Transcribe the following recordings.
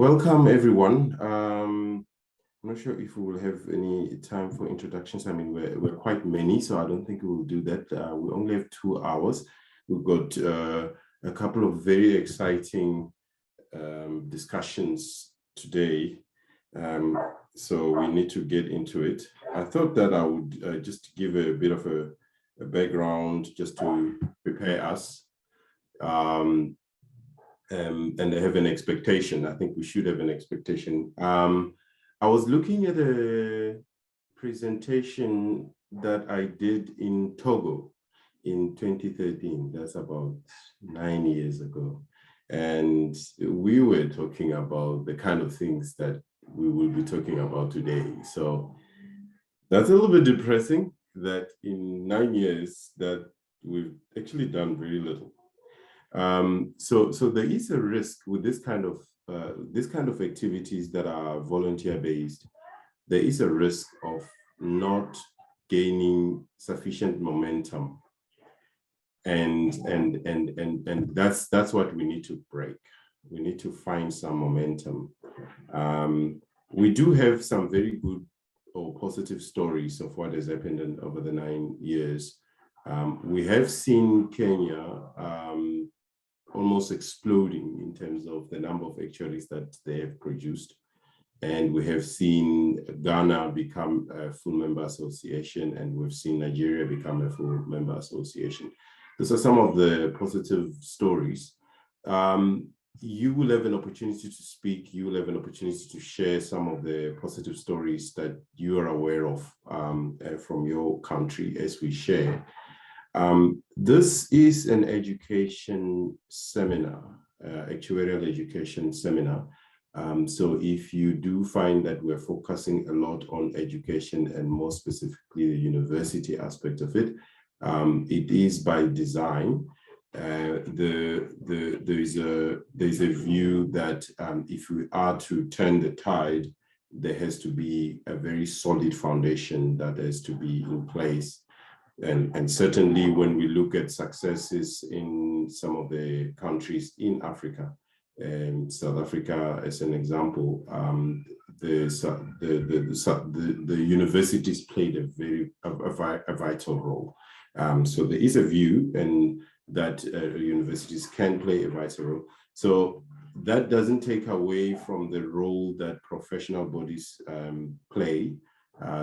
Welcome, everyone. I'm not sure if we will have any time for introductions. I mean, we're quite many, so I don't think we will do that. We only have 2 hours. We've got a couple of very exciting discussions today. So we need to get into it. I thought that I would just give a bit of a background just to prepare us. And have an expectation. I think we should have an expectation. I was looking at a presentation that I did in Togo in 2013. That's about 9 years ago. And we were talking about the kind of things that we will be talking about today. So that's a little bit depressing that in 9 years that we've actually done very little. So there is a risk with this kind of activities that are volunteer-based. There is a risk of not gaining sufficient momentum, and that's what we need to break. We need to find some momentum. We do have some very good or positive stories of what has happened over the 9 years. We have seen Kenya almost exploding in terms of the number of actuaries that they have produced. And we have seen Ghana become a full member association, and we've seen Nigeria become a full member association. Those are some of the positive stories. You will have an opportunity to speak. You will have an opportunity to share some of the positive stories that you are aware of from your country as we share. This is an education seminar, actuarial education seminar. So if you do find that we're focusing a lot on education and more specifically the university aspect of it, it is by design. There's a view that if we are to turn the tide, there has to be a very solid foundation that has to be in place. And certainly when we look at successes in some of the countries in Africa, South Africa as an example, the universities played a vital role. So there is a view and that universities can play a vital role. So that doesn't take away from the role that professional bodies play.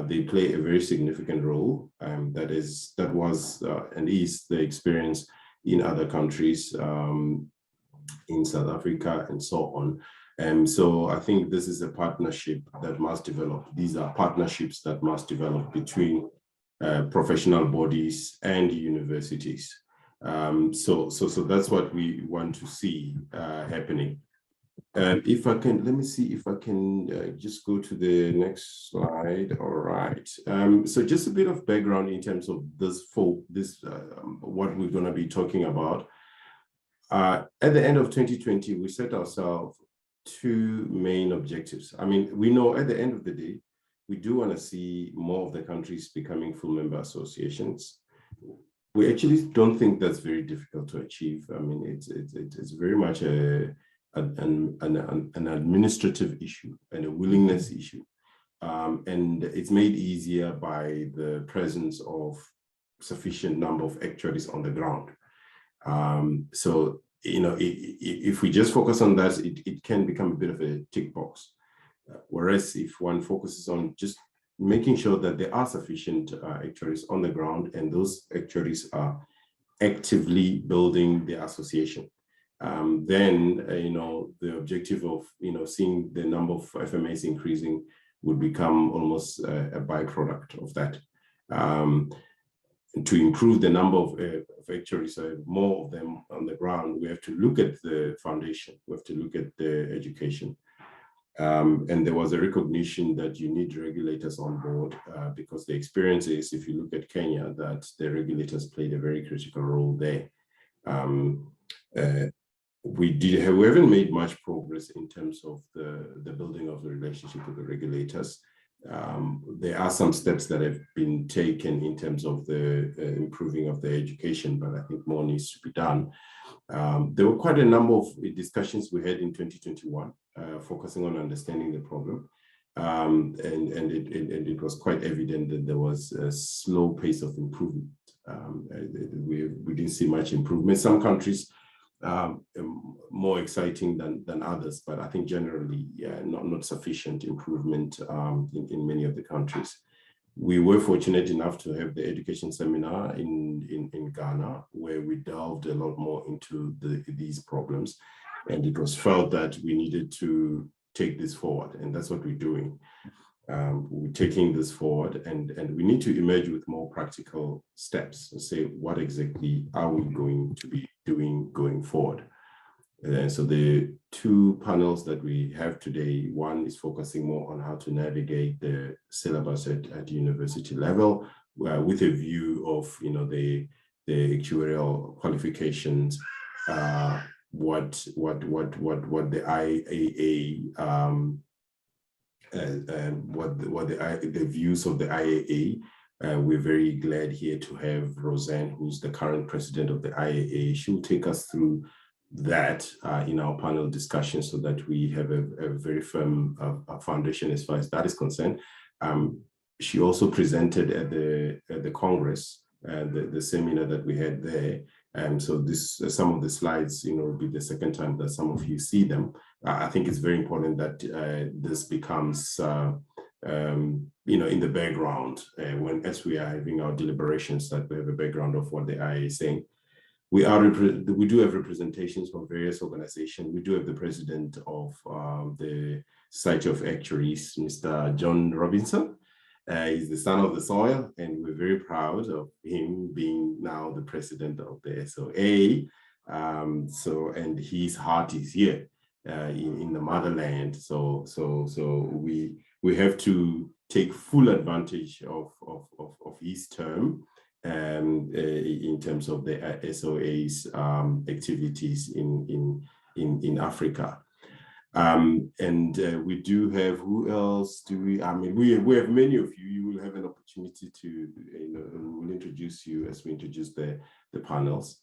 They play a very significant role. That was and is the experience in other countries, in South Africa and so on. So I think this is a partnership that must develop. These are partnerships that must develop between professional bodies and universities. So that's what we want to see happening. If I can, let me see if I can just go to the next slide. All right. So just a bit of background in terms of what we're going to be talking about. At the end of 2020, we set ourselves 2 main objectives. I mean, we know at the end of the day, we do want to see more of the countries becoming full member associations. We actually don't think that's very difficult to achieve. I mean, it's very much an administrative issue and a willingness issue. And it's made easier by the presence of sufficient number of actuaries on the ground. So, you know, if we just focus on that, it can become a bit of a tick box. Whereas if one focuses on just making sure that there are sufficient actuaries on the ground and those actuaries are actively building the association, then, you know, the objective of, you know, seeing the number of FMAs increasing would become almost a byproduct of that. To improve the number of actuaries, more of them on the ground, we have to look at the foundation, we have to look at the education. And there was a recognition that you need regulators on board because the experience is, if you look at Kenya, that the regulators played a very critical role there. We haven't made much progress in terms of the building of the relationship with the regulators. There are some steps that have been taken in terms of the improving of the education, but I think more needs to be done. There were quite a number of discussions we had in 2021 focusing on understanding the problem. And it was quite evident that there was a slow pace of improvement. We didn't see much improvement. Some countries more exciting than others, but I think generally, not sufficient improvement in many of the countries. We were fortunate enough to have the education seminar in Ghana, where we delved a lot more into these problems, and it was felt that we needed to take this forward, and that's what we're doing. We're taking this forward, and we need to emerge with more practical steps and say, what exactly are we going to be doing going forward? So the two panels that we have today, one is focusing more on how to navigate the syllabus at university level, with a view of, the actuarial qualifications, what the IAA, the views of the IAA. We're very glad here to have Roseanne, who's the current president of the IAA. She'll take us through that in our panel discussion, so that we have a very firm foundation as far as that is concerned. She also presented at the Congress, the seminar that we had there. So some of the slides, will be the second time that some of you see them. I think it's very important that this becomes, in the background as we are having our deliberations, that we have a background of what the IA is saying. We do have representations from various organizations. We do have the president of the Society of Actuaries, Mr. John Robinson. He's the son of the soil, and we're very proud of him being now the president of the SOA. And his heart is here in the motherland. So we have to take full advantage of his term in terms of the SOA's activities in Africa. We do have, who else do we, we have many of you. You will have an opportunity to, we'll introduce you as we introduce the panels.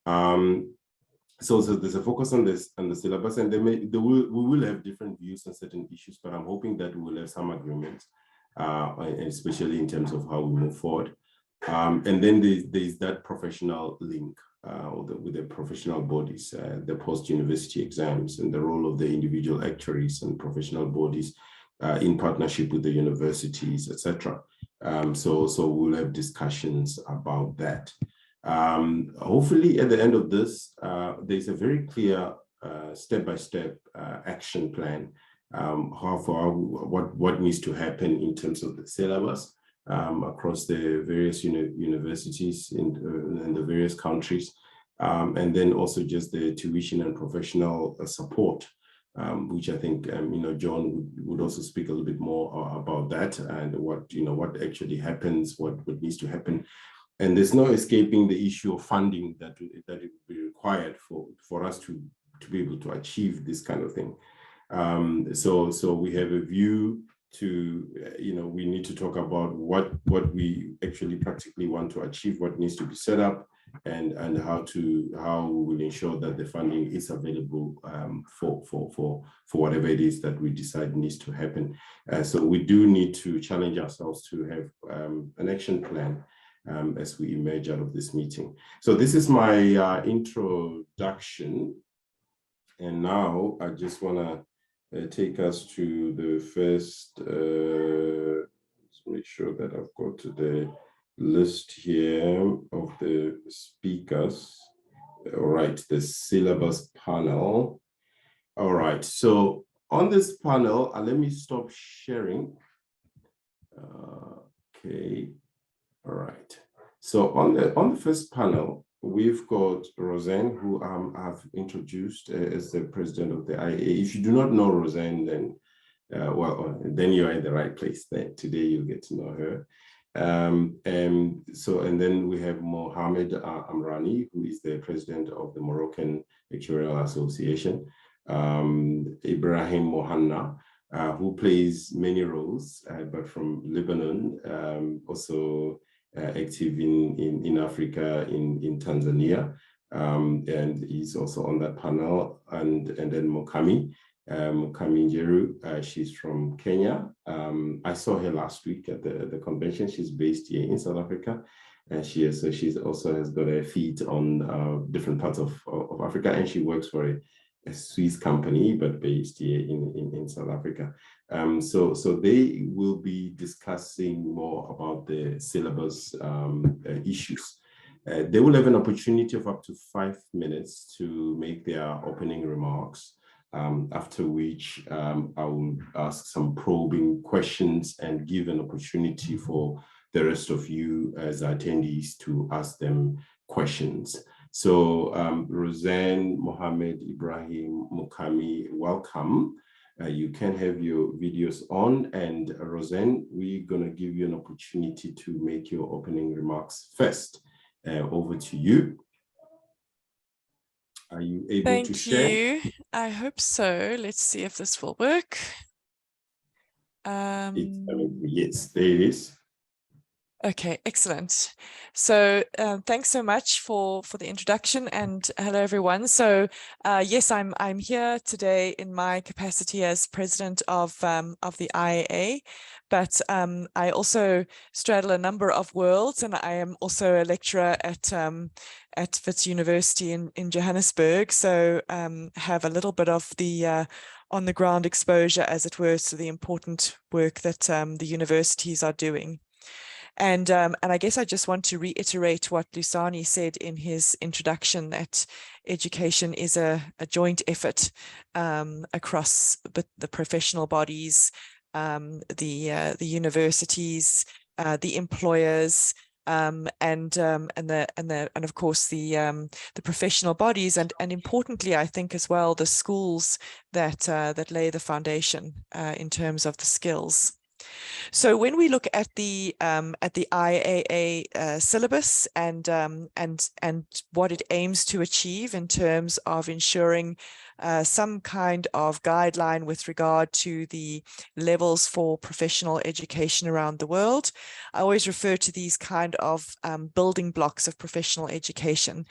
So there's a focus on this, on the syllabus, and we will have different views on certain issues, but I'm hoping that we will have some agreement, especially in terms of how we move forward. And then there's that professional link with the professional bodies, the post-university exams, and the role of the individual actuaries and professional bodies in partnership with the universities, etc. So we'll have discussions about that. Hopefully at the end of this, there's a very clear step-by-step action plan, what needs to happen in terms of the syllabus across the various universities in the various countries, and then also just the tuition and professional support, which I think John would also speak a little bit more about that, and what actually happens, what needs to happen. And there's no escaping the issue of funding that it would be required for us to be able to achieve this kind of thing. So we have a view to, we need to talk about what we actually practically want to achieve, what needs to be set up, and how we will ensure that the funding is available for whatever it is that we decide needs to happen. So we do need to challenge ourselves to have an action plan as we emerge out of this meeting. So this is my introduction, and now I just want to take us to the first, let's make sure that I've got the list here of the speakers. All right, the syllabus panel. All right, so on this panel, let me stop sharing. Okay, all right. So on the first panel, we've got Roseanne, who I've introduced as the president of the IAA. If you do not know Roseanne, then then you're in the right place. Then today you'll get to know her. And then we have Mohamed Amrani, who is the president of the Moroccan Actuarial Association. Ibrahim Mohanna, who plays many roles, but from Lebanon, also active in Africa, in Tanzania, and he's also on that panel, and then Mokami, Kaminjeru. She's from Kenya. I saw her last week at the convention. She's based here in South Africa. And she's also has got her feet on different parts of Africa, and she works for a Swiss company, but based here in South Africa. So they will be discussing more about the syllabus issues. They will have an opportunity of up to 5 minutes to make their opening remarks, after which I will ask some probing questions and give an opportunity for the rest of you as attendees to ask them questions. So Roseanne, Mohammed, Ibrahim, Mukami, welcome. You can have your videos on, and Roseanne, we're going to give you an opportunity to make your opening remarks first. Over to you. Are you able to share? Thank you. I hope so. Let's see if this will work. Yes, there it is. Okay, excellent. So thanks so much for the introduction, and hello everyone. So yes, I'm here today in my capacity as president of the IAA, but I also straddle a number of worlds, and I am also a lecturer at Wits University in Johannesburg. So have a little bit of the on the ground exposure, as it were, to the important work that the universities are doing. And I guess I just want to reiterate what Lusani said in his introduction, that education is a joint effort across the professional bodies, the universities, the employers, and of course the professional bodies, and importantly, I think as well, the schools that lay the foundation in terms of the skills. So when we look at the IAA syllabus and what it aims to achieve in terms of ensuring some kind of guideline with regard to the levels for professional education around the world, I always refer to these kind of building blocks of professional education.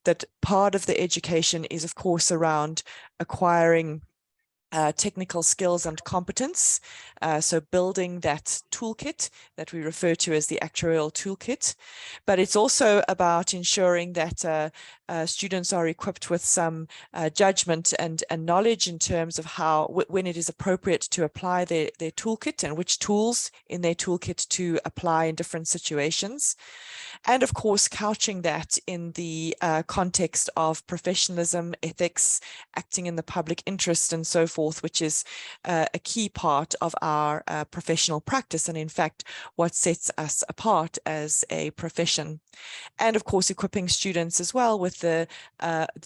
That part of the education is, of course, around acquiring technical skills and competence, so building that toolkit that we refer to as the actuarial toolkit. But it's also about ensuring that students are equipped with some judgment and knowledge in terms of how, when it is appropriate to apply their toolkit, and which tools in their toolkit to apply in different situations. And of course, couching that in the context of professionalism, ethics, acting in the public interest, and so forth, which is a key part of our professional practice, and in fact, what sets us apart as a profession. And of course, equipping students as well with the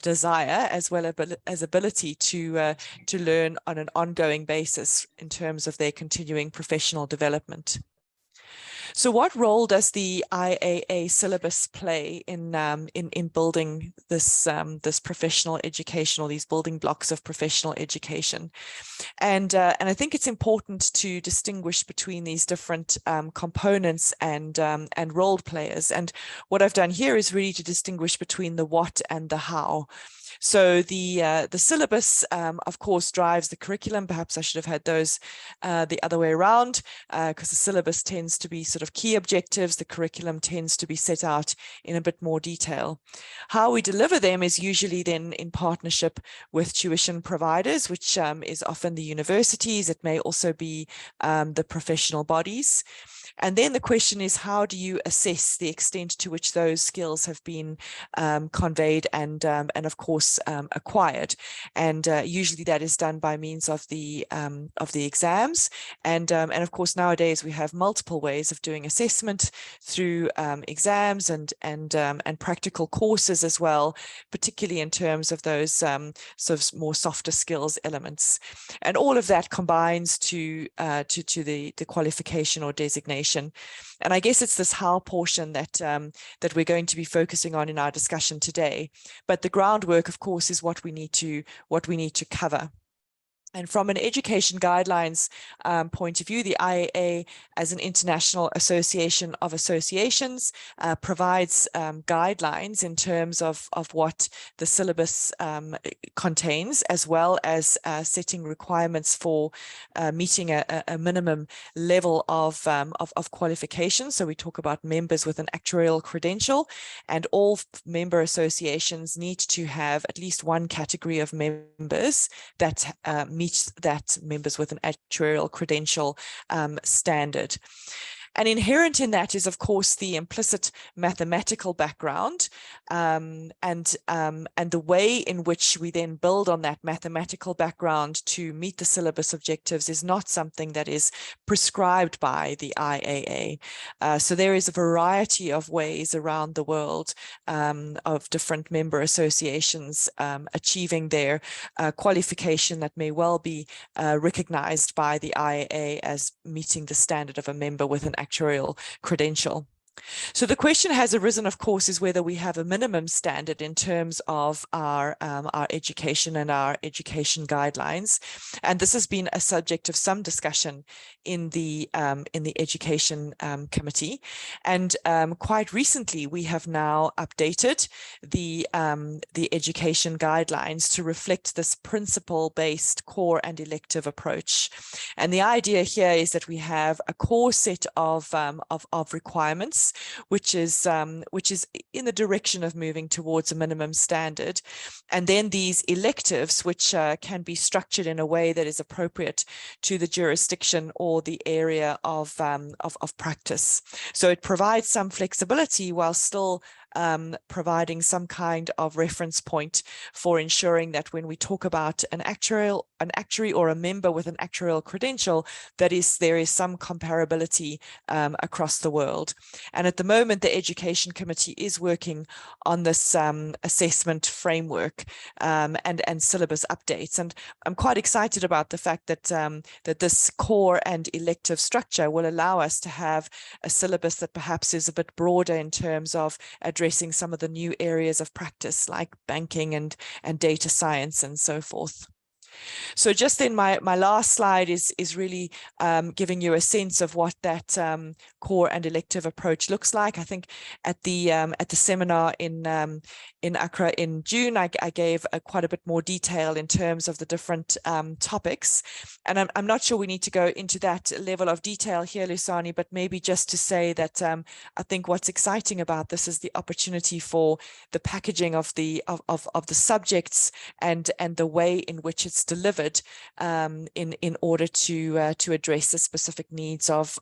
desire as well as ability to learn on an ongoing basis in terms of their continuing professional development. So what role does the IAA syllabus play in building this this professional education, or these building blocks of professional education? And I think it's important to distinguish between these different components and role players. And what I've done here is really to distinguish between the what and the how. So the syllabus, of course, drives the curriculum. Perhaps I should have had those the other way around, because the syllabus tends to be sort of key objectives. The curriculum tends to be set out in a bit more detail. How we deliver them is usually then in partnership with tuition providers, which is often the universities. It may also be the professional bodies. And then the question is, how do you assess the extent to which those skills have been conveyed and of course acquired? And usually that is done by means of the exams. And of course nowadays we have multiple ways of doing assessment through exams and practical courses as well, particularly in terms of those sort of more softer skills elements. And all of that combines to the qualification or designation. And I guess it's this how portion that that we're going to be focusing on in our discussion today. But the groundwork, of course, is what we need to cover. And from an education guidelines point of view, the IAA, as an international association of associations, provides guidelines in terms of what the syllabus contains, as well as setting requirements for meeting a minimum level of qualification. So we talk about members with an actuarial credential, and all member associations need to have at least one category of members that meets that members with an actuarial credential standard. And inherent in that is, of course, the implicit mathematical background, and the way in which we then build on that mathematical background to meet the syllabus objectives is not something that is prescribed by the IAA. So there is a variety of ways around the world of different member associations achieving their qualification that may well be recognized by the IAA as meeting the standard of a member with an actuarial credential. So the question has arisen, of course, is whether we have a minimum standard in terms of our education and our education guidelines. And this has been a subject of some discussion in the education committee. And quite recently, we have now updated the education guidelines to reflect this principle-based core and elective approach. And the idea here is that we have a core set of requirements, which is in the direction of moving towards a minimum standard. And then these electives, which can be structured in a way that is appropriate to the jurisdiction or the area of practice. So it provides some flexibility while still providing some kind of reference point for ensuring that when we talk about an actuary or a member with an actuarial credential, there is some comparability across the world. And at the moment, the Education Committee is working on this assessment framework and syllabus updates. And I'm quite excited about the fact that that this core and elective structure will allow us to have a syllabus that perhaps is a bit broader in terms of addressing some of the new areas of practice like banking and data science and so forth. So just then my last slide is really giving you a sense of what that core and elective approach looks like. I think at the seminar in Accra in June, I gave quite a bit more detail in terms of the different topics. And I'm not sure we need to go into that level of detail here, Lusani, but maybe just to say that I think what's exciting about this is the opportunity for the packaging of the subjects and the way in which it's delivered in order to address the specific needs of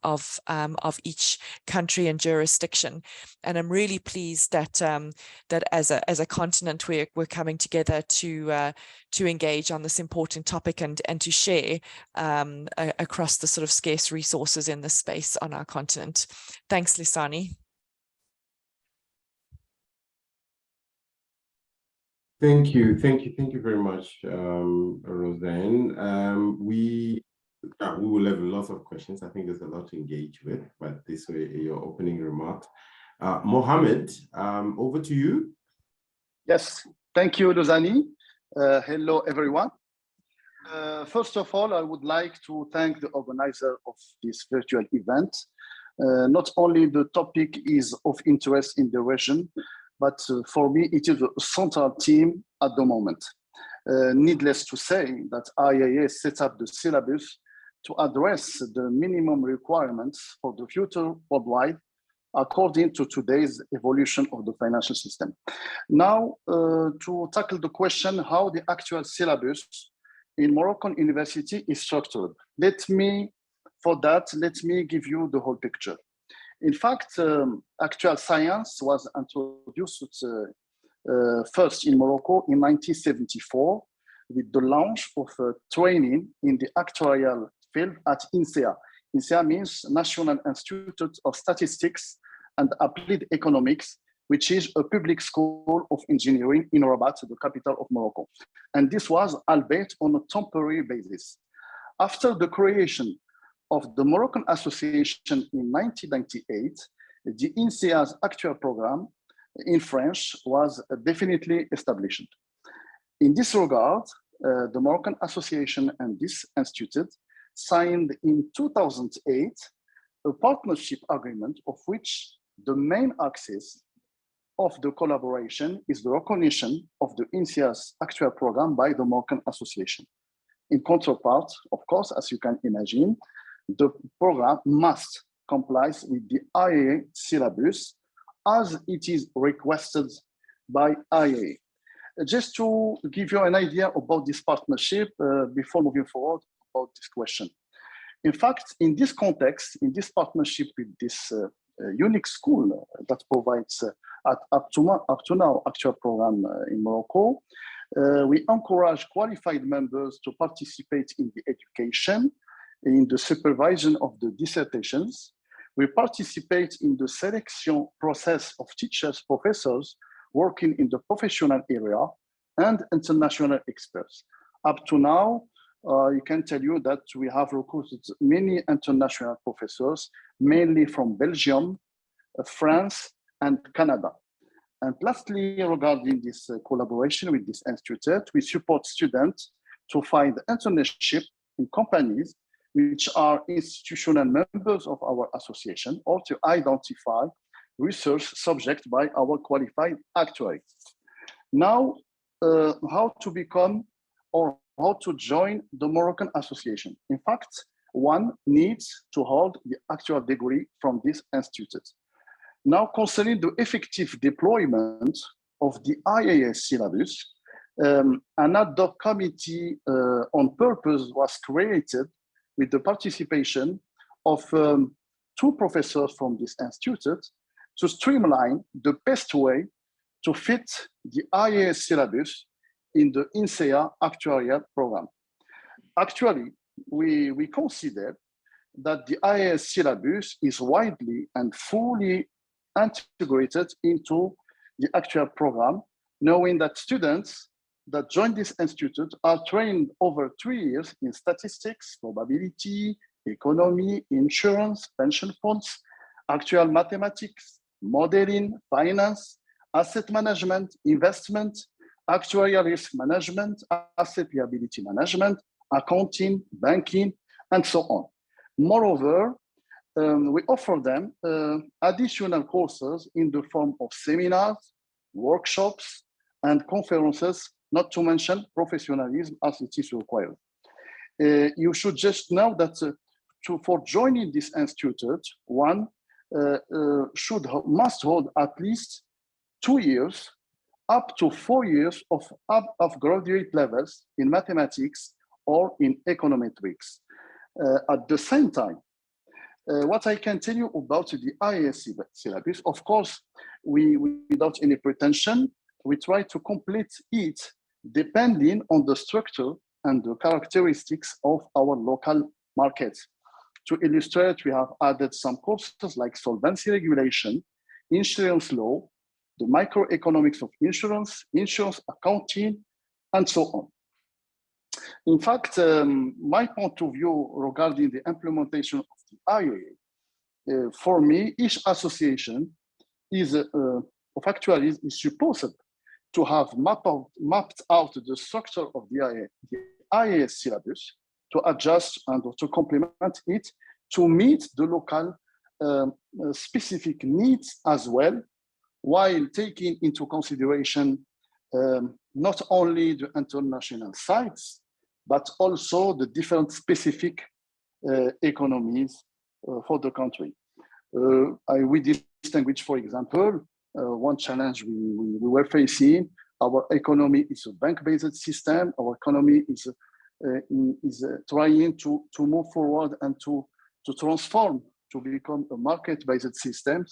each country and jurisdiction. And I'm really pleased that that as a continent we're coming together to engage on this important topic and to share across the sort of scarce resources in this space on our continent. Thanks, Lusani. Thank you very much, Roseanne. We will have lots of questions. I think there's a lot to engage with, but this way, your opening remark. Mohammed, over to you. Yes, thank you, Luzani. Hello, everyone. First of all, I would like to thank the organizer of this virtual event. Not only the topic is of interest in the region, but for me, it is a central theme at the moment. Needless to say that IAA set up the syllabus to address the minimum requirements for the future worldwide according to today's evolution of the financial system. Now, to tackle the question how the actual syllabus in Moroccan university is structured. Let me give you the whole picture. In fact, actual science was introduced first in Morocco in 1974 with the launch of training in the actuarial field at INSEA. INSEA means National Institute of Statistics and Applied Economics, which is a public school of engineering in Rabat, the capital of Morocco. And this was albeit on a temporary basis. After the creation of the Moroccan Association in 1998, the INSEA's actual program in French was definitely established. In this regard, the Moroccan Association and this institute signed in 2008 a partnership agreement of which the main axis of the collaboration is the recognition of the INSEAD's actual program by the Moroccan Association. In counterpart, of course, as you can imagine, the program must comply with the IAA syllabus as it is requested by IAA. Just to give you an idea about this partnership before moving forward about this question. In fact, in this context, in this partnership with this unique school that provides up to now actual program in Morocco, we encourage qualified members to participate in the education, in the supervision of the dissertations. We participate in the selection process of teachers, professors working in the professional area and international experts. Up to now, I can tell you that we have recruited many international professors, mainly from Belgium, France, and Canada. And lastly, regarding this collaboration with this institute, we support students to find internship in companies which are institutional members of our association, or to identify research subject by our qualified actuaries. Now, how to become or how to join the Moroccan Association. In fact, one needs to hold the actual degree from this institute. Now, concerning the effective deployment of the IAA syllabus, an ad hoc committee on purpose was created with the participation of 2 professors from this institute to streamline the best way to fit the IAA syllabus in the INSEAD actuarial program. Actually, we consider that the IAA syllabus is widely and fully integrated into the actual program, knowing that students that join this institute are trained over 3 years in statistics, probability, economy, insurance, pension funds, actual mathematics, modeling, finance, asset management, investment, actuarial risk management, asset liability management, accounting, banking, and so on. Moreover, we offer them additional courses in the form of seminars, workshops, and conferences, not to mention professionalism as it is required. You should just know that for joining this institute, one must hold at least 2 years, up to 4 years of graduate levels in mathematics or in econometrics. At the same time, what I can tell you about the IAA syllabus, of course, without any pretension, we try to complete it depending on the structure and the characteristics of our local markets. To illustrate, we have added some courses like solvency regulation, insurance law, the microeconomics of insurance, insurance accounting, and so on. In fact, my point of view regarding the implementation of the IAA, for me, each association of actuaries is supposed to have mapped out the structure of the IAA syllabus, to adjust and to complement it to meet the local specific needs as well, while taking into consideration not only the international sites, but also the different specific economies for the country. We distinguish, for example, one challenge we were facing. Our economy is a bank-based system. Our economy is trying to move forward and to transform to become a market-based system.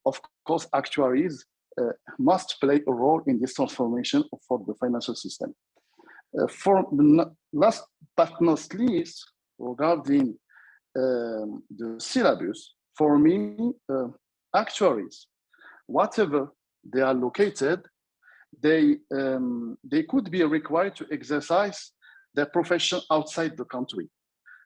Of course, actuaries must play a role in this transformation for the financial system. For the last but not least, regarding the syllabus, for me, actuaries, whatever they are located, they could be required to exercise their profession outside the country.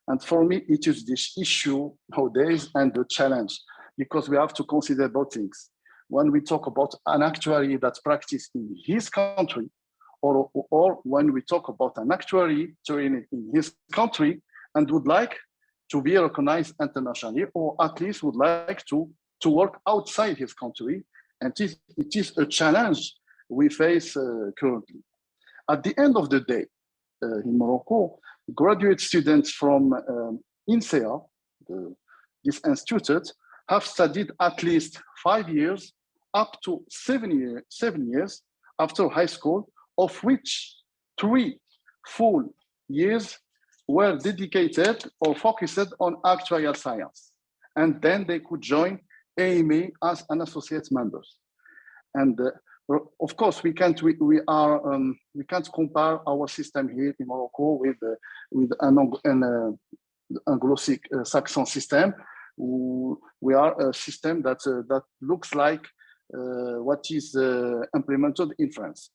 And for me, it is this issue nowadays and the challenge, because we have to consider both things. When we talk about an actuary that practices in his country, or when we talk about an actuary trained in his country and would like to be recognized internationally, or at least would like to work outside his country. And it is a challenge we face currently. At the end of the day, in Morocco, graduate students from INSEA, this institute, have studied at least 5 years up to 7 years after high school, of which 3 full years were dedicated or focused on actuarial science. And then they could join AMA as an associate member. And of course, we can't compare our system here in Morocco with an Anglo-Saxon system. We are a system that looks like what is implemented in France.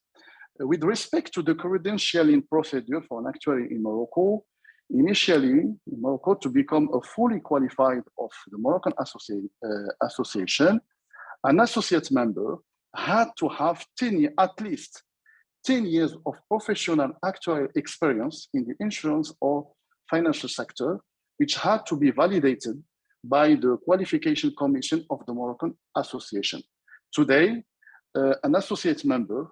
With respect to the credentialing procedure for an actuary in Morocco, initially in Morocco, to become a fully qualified of the Moroccan Association, an associate member had to have at least 10 years of professional actuarial experience in the insurance or financial sector, which had to be validated by the Qualification Commission of the Moroccan Association. Today, an associate member,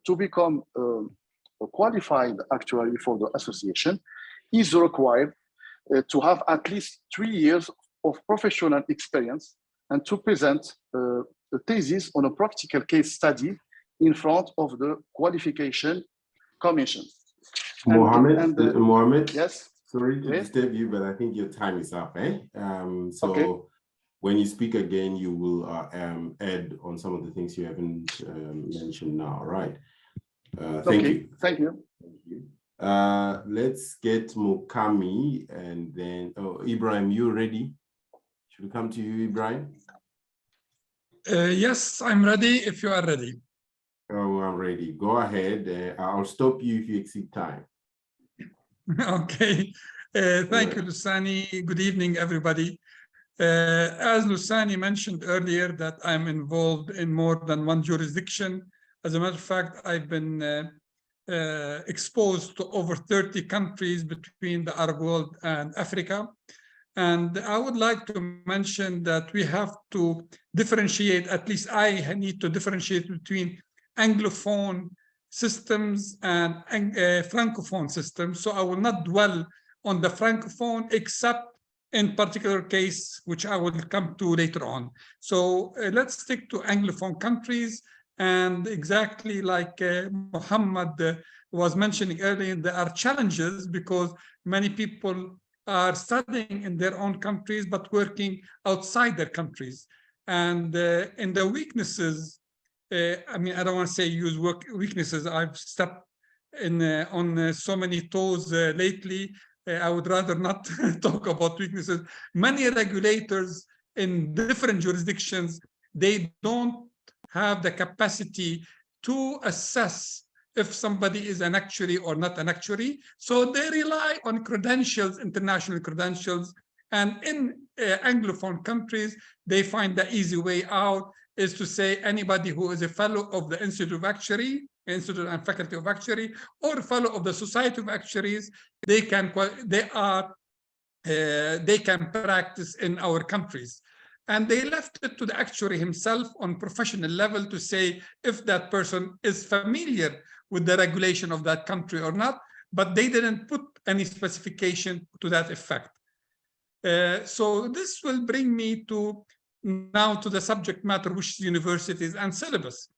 to become a qualified actuary for the association, is required to have at least 3 years of professional experience and to present a thesis on a practical case study in front of the Qualification Commission. Mohammed, yes. Sorry to disturb you, but I think your time is up. Okay. When you speak again, you will add on some of the things you haven't mentioned now, right? Thank you. Thank you. Let's get Mukami and then, Ibrahim, you ready? Should we come to you, Ibrahim? Yes, I'm ready if you are ready. Oh, I'm ready. Go ahead. I'll stop you if you exceed time. Okay. Thank you, Lusani. Good evening, everybody. As Lusani mentioned earlier, that I'm involved in more than one jurisdiction. As a matter of fact, I've been exposed to over 30 countries between the Arab world and Africa. And I would like to mention that we have to differentiate, at least I need to differentiate between Anglophone systems and Francophone systems. So I will not dwell on the Francophone, except in particular case, which I will come to later on. So let's stick to Anglophone countries. And exactly like Muhammad was mentioning earlier, there are challenges because many people are studying in their own countries, but working outside their countries. And in the weaknesses, I mean, I don't want to say use weaknesses. I've stepped in on so many toes lately. I would rather not talk about weaknesses. Many regulators in different jurisdictions, they don't have the capacity to assess if somebody is an actuary or not an actuary. So they rely on credentials, international credentials. And in Anglophone countries, they find the easy way out is to say anybody who is a fellow of the Institute of Actuary, Institute and Faculty of Actuary, or a fellow of the Society of Actuaries, they can practice in our countries. And they left it to the actuary himself on professional level to say if that person is familiar with the regulation of that country or not, but they didn't put any specification to that effect. So this will bring me now to the subject matter, which is universities and syllabus.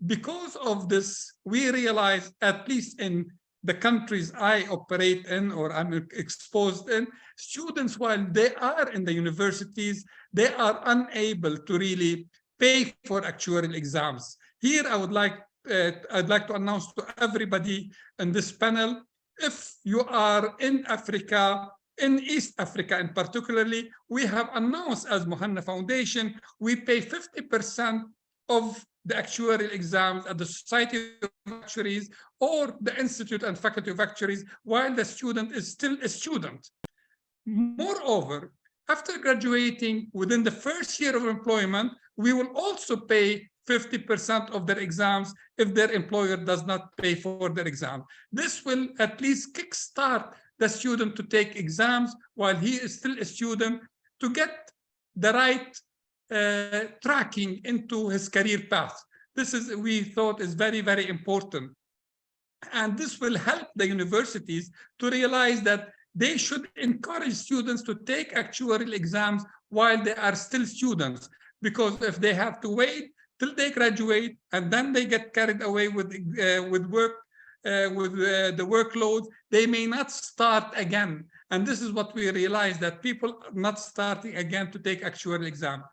Because of this, we realize, at least in the countries I operate in or I'm exposed in, students, while they are in the universities, they are unable to really pay for actuarial exams. Here, I'd like to announce to everybody in this panel, if you are in Africa, in East Africa in particularly, we have announced as Muhanna Foundation, we pay 50% of the actuarial exams at the Society of Actuaries or the Institute and Faculty of Actuaries while the student is still a student. Moreover, after graduating within the first year of employment, we will also pay 50% of their exams if their employer does not pay for their exam. This will at least kickstart the student to take exams while he is still a student, to get the right tracking into his career path. This is, we thought, is very, very important. And this will help the universities to realize that they should encourage students to take actuarial exams while they are still students, because if they have to wait till they graduate and then they get carried away with work, the workload, they may not start again. And this is what we realize, that people are not starting again to take actuarial exam.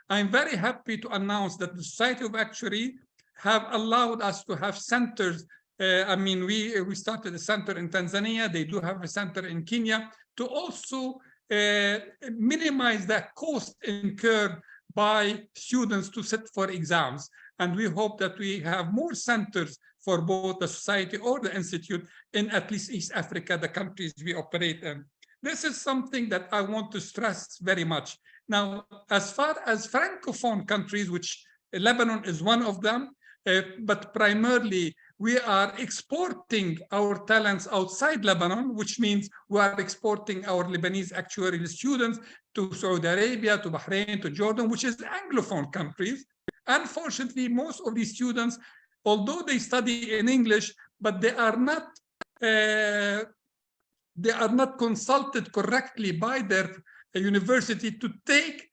I'm very happy to announce that the Society of Actuaries have allowed us to have centers. I mean, we started a center in Tanzania. They do have a center in Kenya to also minimize the cost incurred by students to sit for exams. And we hope that we have more centers for both the society or the institute in at least East Africa, the countries we operate in. This is something that I want to stress very much. Now, as far as Francophone countries, which Lebanon is one of them, but primarily we are exporting our talents outside Lebanon, which means we are exporting our Lebanese actuarial students to Saudi Arabia, to Bahrain, to Jordan, which is Anglophone countries. Unfortunately, most of these students, although they study in English, but they are not consulted correctly by their university to take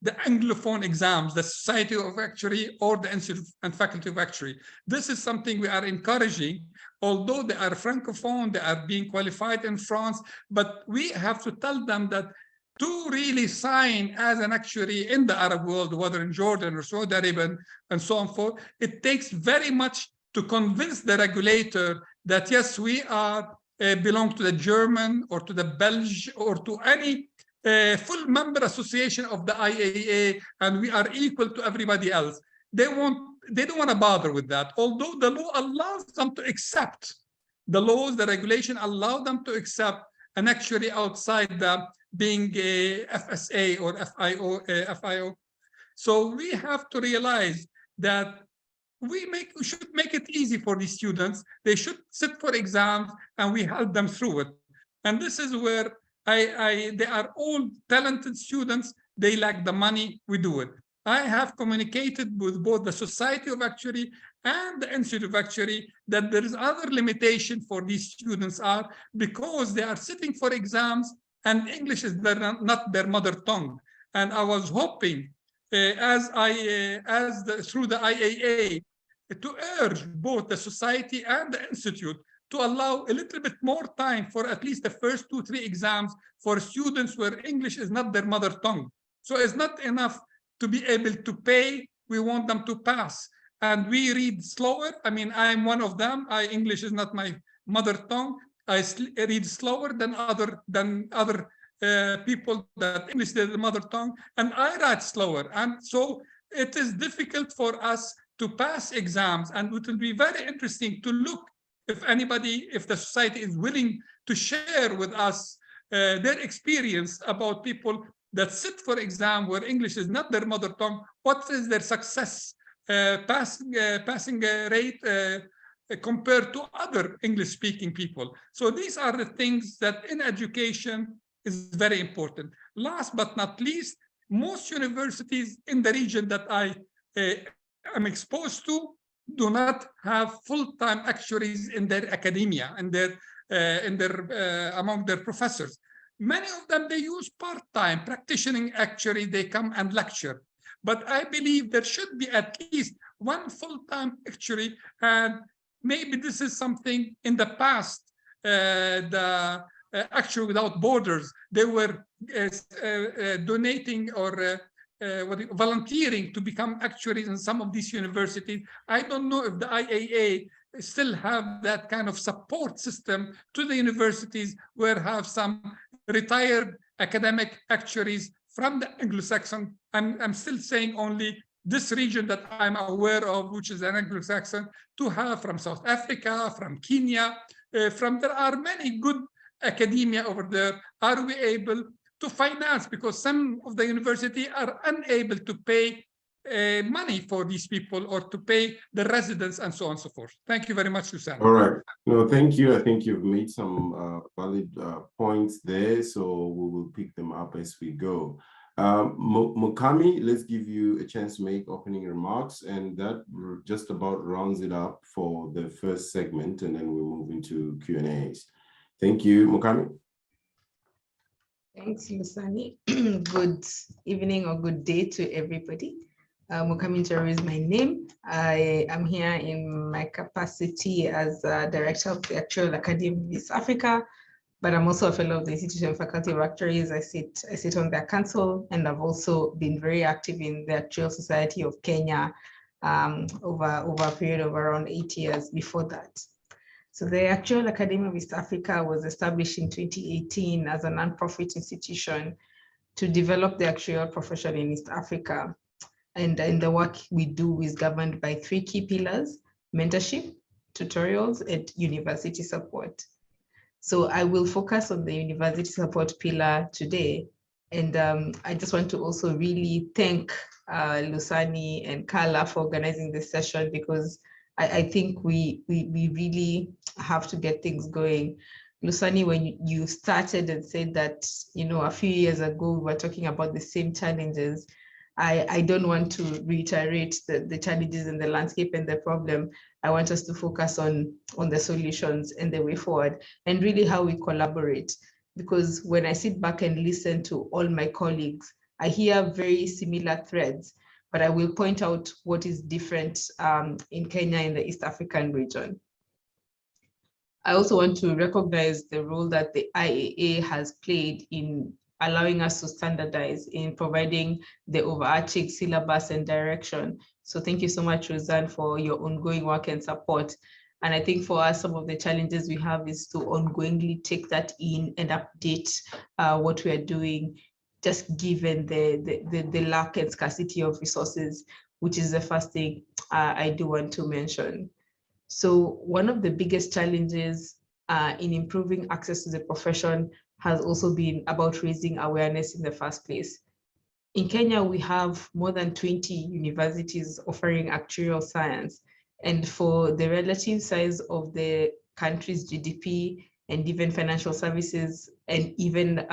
the Anglophone exams, the Society of Actuary or the Institute and Faculty of Actuary. This is something we are encouraging. Although they are Francophone, they are being qualified in France, but we have to tell them that to really sign as an actuary in the Arab world, whether in Jordan or Saudi Arabia and so on forth, it takes very much to convince the regulator that yes, we are belong to the German or to the Belgian or to any full member association of the IAA, and we are equal to everybody else. They don't want to bother with that. Although the law allows them to accept, the laws, the regulation allow them to accept an actuary outside the being a FSA or FIO. So we have to realize that we should make it easy for these students. They should sit for exams and we help them through it. And this is where they are all talented students. They lack the money, we do it. I have communicated with both the Society of Actuary and the Institute of Actuary that there is other limitation for these students are because they are sitting for exams and English is not their mother tongue. And I was hoping through the IAA to urge both the society and the institute to allow a little bit more time for at least the first 2-3 exams for students where English is not their mother tongue. So it's not enough to be able to pay, we want them to pass. And we read slower. I mean, I'm one of them. English is not my mother tongue. I read slower than other people that English is their mother tongue, and I write slower. And so it is difficult for us to pass exams, and it will be very interesting to look if the society is willing to share with us their experience about people that sit for exam where English is not their mother tongue. What is their success passing rate compared to other English-speaking people? So these are the things that in education is very important. Last but not least, most universities in the region that I am exposed to do not have full-time actuaries in their academia and among their professors. Many of them, they use part-time practicing actuary. They come and lecture. But I believe there should be at least one full-time actuary. And maybe this is something in the past, the Actuary Without Borders, they were donating or volunteering to become actuaries in some of these universities. I don't know if the IAA still have that kind of support system to the universities where have some retired academic actuaries from the Anglo-Saxon. I'm still saying only this region that I'm aware of, which is an Anglo-Saxon, to have from South Africa, from Kenya, there are many good academia over there. Are we able to finance? Because some of the university are unable to pay money for these people or to pay the residents and so on and so forth. Thank you very much, Luciano. All right. No, thank you. I think you've made some valid points there, so we will pick them up as we go. Mukami, let's give you a chance to make opening remarks, and that just about rounds it up for the first segment, and then we'll move into Q&As. Thank you, Mukami. Thanks, Lusani. Good evening or good day to everybody. Mukami Njoro is my name. I am here in my capacity as Director of the Actuarial Academy of East Africa, but I'm also a fellow of the Institution of Faculty of Actuaries. I sit on their council, and I've also been very active in the Actuarial Society of Kenya over a period of around 8 years before that. So the Actuarial Academy of East Africa was established in 2018 as a non-profit institution to develop the actuarial profession in East Africa. And the work we do is governed by 3 key pillars: mentorship, tutorials, and university support. So I will focus on the university support pillar today. And I just want to also really thank Lusani and Carla for organizing this session, because I think we really have to get things going. Lusani, when you started and said that, a few years ago, we were talking about the same challenges, I don't want to reiterate the challenges and the landscape and the problem. I want us to focus on the solutions and the way forward, and really how we collaborate. Because when I sit back and listen to all my colleagues, I hear very similar threads, but I will point out what is different in Kenya, in the East African region. I also want to recognize the role that the IAA has played in allowing us to standardize, in providing the overarching syllabus and direction. So thank you so much, Roseanne, for your ongoing work and support. And I think for us, some of the challenges we have is to ongoingly take that in and update what we are doing, just given the lack and scarcity of resources, which is the first thing I do want to mention. So one of the biggest challenges in improving access to the profession has also been about raising awareness in the first place. In Kenya, we have more than 20 universities offering actuarial science. And for the relative size of the country's GDP and even financial services and even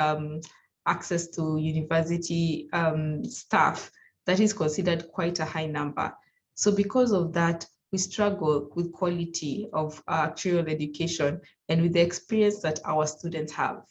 access to university staff, that is considered quite a high number. So because of that, we struggle with quality of actuarial education and with the experience that our students have.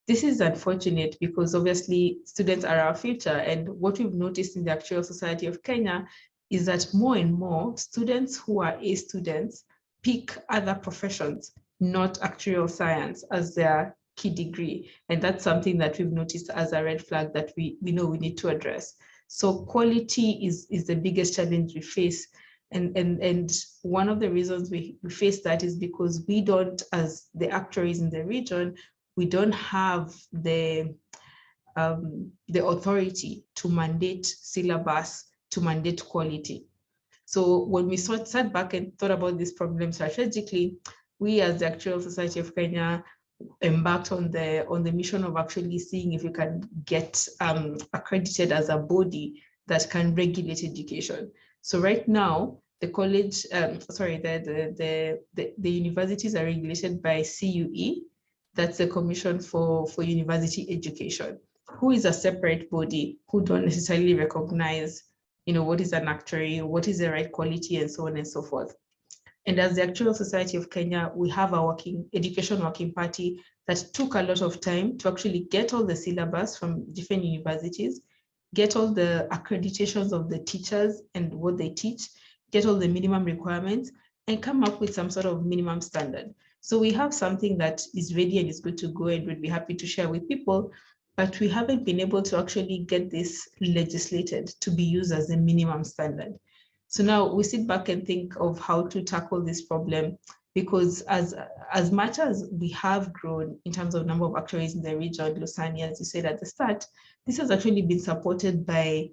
This is unfortunate because obviously students are our future, and what we've noticed in the Actuarial Society of Kenya is that more and more students who are A students pick other professions, not actuarial science, as their key degree. And that's something that we've noticed as a red flag that we know we need to address. So quality is the biggest challenge we face. And one of the reasons we face that is because we don't, as the actuaries in the region, we don't have the authority to mandate syllabus, to mandate quality. So when we sat back and thought about this problem strategically, we as the Actuarial Society of Kenya embarked on the mission of actually seeing if we can get accredited as a body that can regulate education. So right now, the college, the universities are regulated by CUE. That's the Commission for University Education, who is a separate body who don't necessarily recognize, what is an actuary, what is the right quality, and so on and so forth. And as the Actuarial Society of Kenya, we have a education working party that took a lot of time to actually get all the syllabus from different universities, get all the accreditations of the teachers and what they teach, get all the minimum requirements, and come up with some sort of minimum standard. So we have something that is ready and is good to go and would be happy to share with people, but we haven't been able to actually get this legislated to be used as a minimum standard. So now we sit back and think of how to tackle this problem, because as much as we have grown in terms of number of actuaries in the region, Lusani, as you said at the start, this has actually been supported by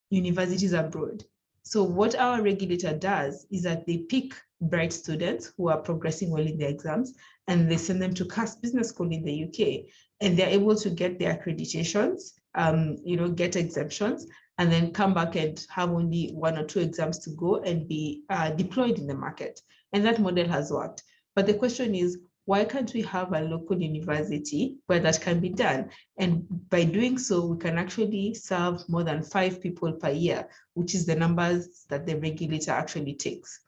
universities abroad. So what our regulator does is that they pick bright students who are progressing well in their exams, and they send them to Cass Business School in the UK, and they're able to get their accreditations get exemptions, and then come back and have only 1 or 2 exams to go and be deployed in the market. And that model has worked. But the question is, why can't we have a local university where that can be done? And by doing so, we can actually serve more than 5 people per year, which is the numbers that the regulator actually takes.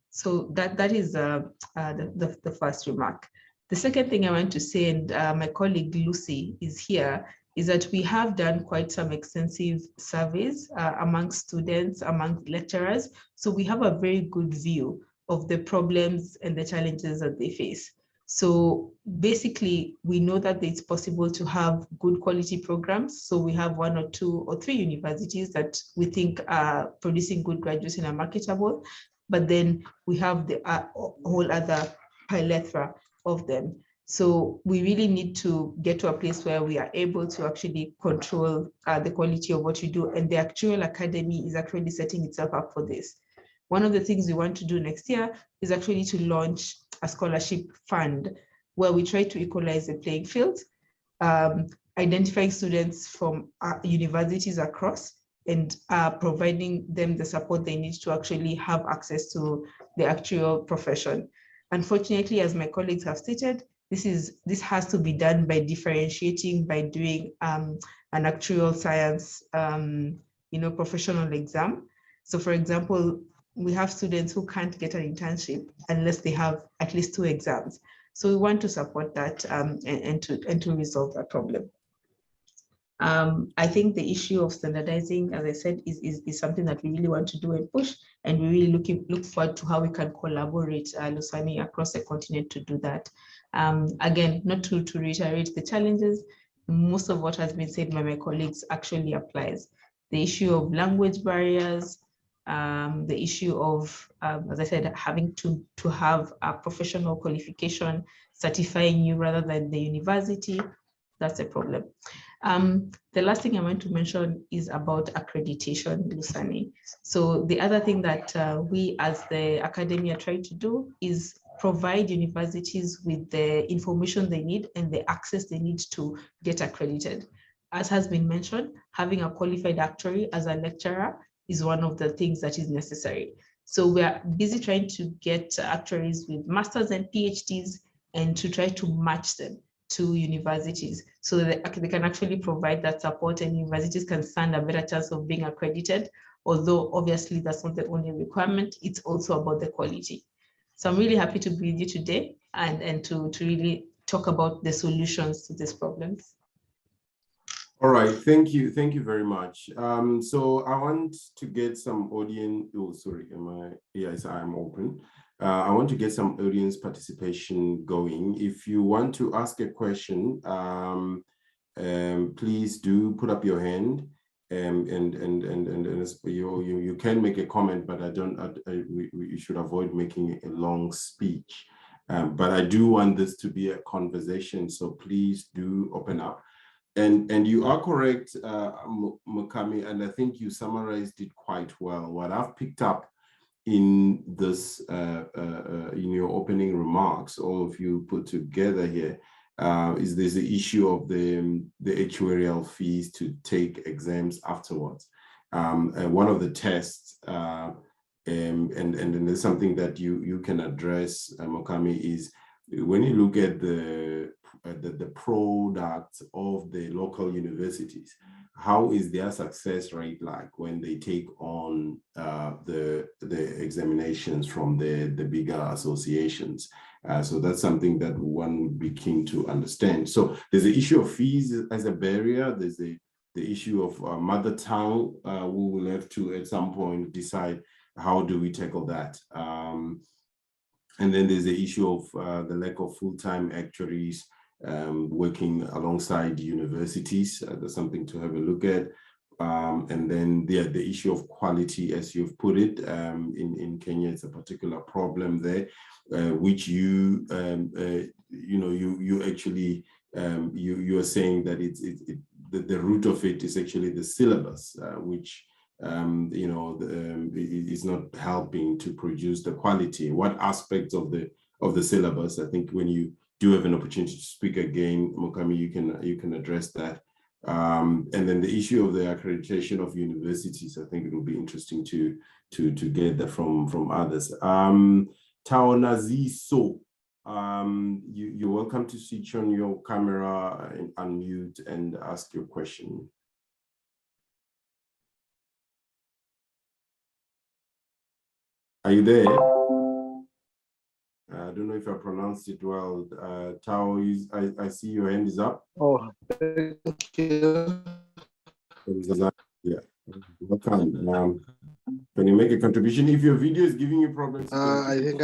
So that is the first remark. The second thing I want to say, and my colleague Lucy is here, is that we have done quite some extensive surveys among students, among lecturers. So we have a very good view of the problems and the challenges that they face. So basically, we know that it's possible to have good quality programs. So we have 1 or 2 or 3 universities that we think are producing good graduates and are marketable. But then we have the whole other plethora of them. So we really need to get to a place where we are able to actually control the quality of what we do. And the Actuarial Academy is actually setting itself up for this. One of the things we want to do next year is actually to launch a scholarship fund where we try to equalize the playing field, identifying students from universities across and providing them the support they need to actually have access to the actuarial profession. Unfortunately, as my colleagues have stated, this has to be done by differentiating, by doing an actuarial science professional exam. So for example, we have students who can't get an internship unless they have at least 2 exams. So we want to support that and to resolve that problem. I think the issue of standardizing, as I said, is something that we really want to do and push, and we really look forward to how we can collaborate, Lusani, across the continent to do that. Again, not to reiterate the challenges, most of what has been said by my colleagues actually applies. The issue of language barriers, the issue of, as I said, having to have a professional qualification, certifying you rather than the university, that's a problem. The last thing I want to mention is about accreditation, Lusani. So the other thing that we as the academia try to do is provide universities with the information they need and the access they need to get accredited. As has been mentioned, having a qualified actuary as a lecturer is one of the things that is necessary. So we are busy trying to get actuaries with masters and PhDs and to try to match them to universities so that they can actually provide that support, and universities can stand a better chance of being accredited, although obviously that's not the only requirement, it's also about the quality. So I'm really happy to be with you today and to really talk about the solutions to these problems. All right, thank you very much. So I want to get some audience, oh, sorry, yes, I'm open. I want to get some audience participation going. If you want to ask a question, please do put up your hand, and you can make a comment, but we should avoid making a long speech. But I do want this to be a conversation, so please do open up. And you are correct, Mukami, and I think you summarized it quite well. What I've picked up in this, in your opening remarks, all of you put together here, is there's the issue of the actuarial fees to take exams afterwards. One of the tests, and there's something that you can address, Mukami, is when you look at the product of the local universities, how is their success rate like when they take on the examinations from the bigger associations? So that's something that one would be keen to understand. So there's the issue of fees as a barrier. There's the issue of mother tongue. We will have to at some point decide how do we tackle that. And then there's the issue of the lack of full-time actuaries working alongside universities. That's something to have a look at. And then the issue of quality, as you've put it, in Kenya, it's a particular problem there, which you actually are saying that the root of it is actually the syllabus, which is not helping to produce the quality. What aspects of the syllabus? I think when you do have an opportunity to speak again, Mokami, you can address that. And then the issue of the accreditation of universities, I think it will be interesting to get that from others. Taonaziso, you're welcome to switch on your camera and unmute and ask your question. Are you there? I don't know if I pronounced it well. Tao, I see your hand is up. Oh, thank you. Yeah, welcome. Can you make a contribution? If your video is giving you problems, I think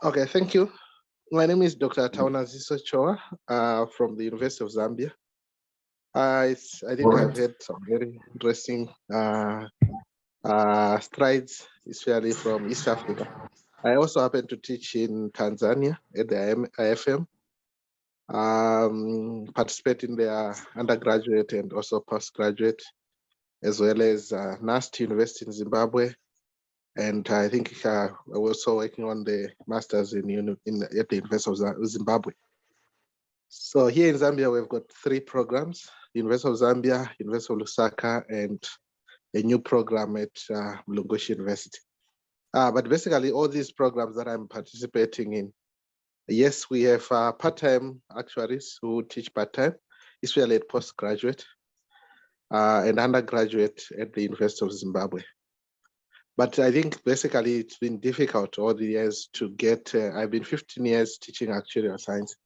okay, thank you. My name is Dr. Taonaziso Choa from the University of Zambia. I think I've had some very interesting strides, especially from East Africa. I also happen to teach in Tanzania at the IFM, participate in their undergraduate and also postgraduate, as well as NAST University in Zimbabwe. And I think I'm also working on the masters at the University of Zimbabwe. So here in Zambia, we've got 3 programs: University of Zambia, University of Lusaka, and a new program at Mlungushi University. But basically, all these programs that I'm participating in, yes, we have part-time actuaries who teach part-time, especially at postgraduate and undergraduate at the University of Zimbabwe. But I think basically it's been difficult all the years to get, I've been 15 years teaching actuarial science.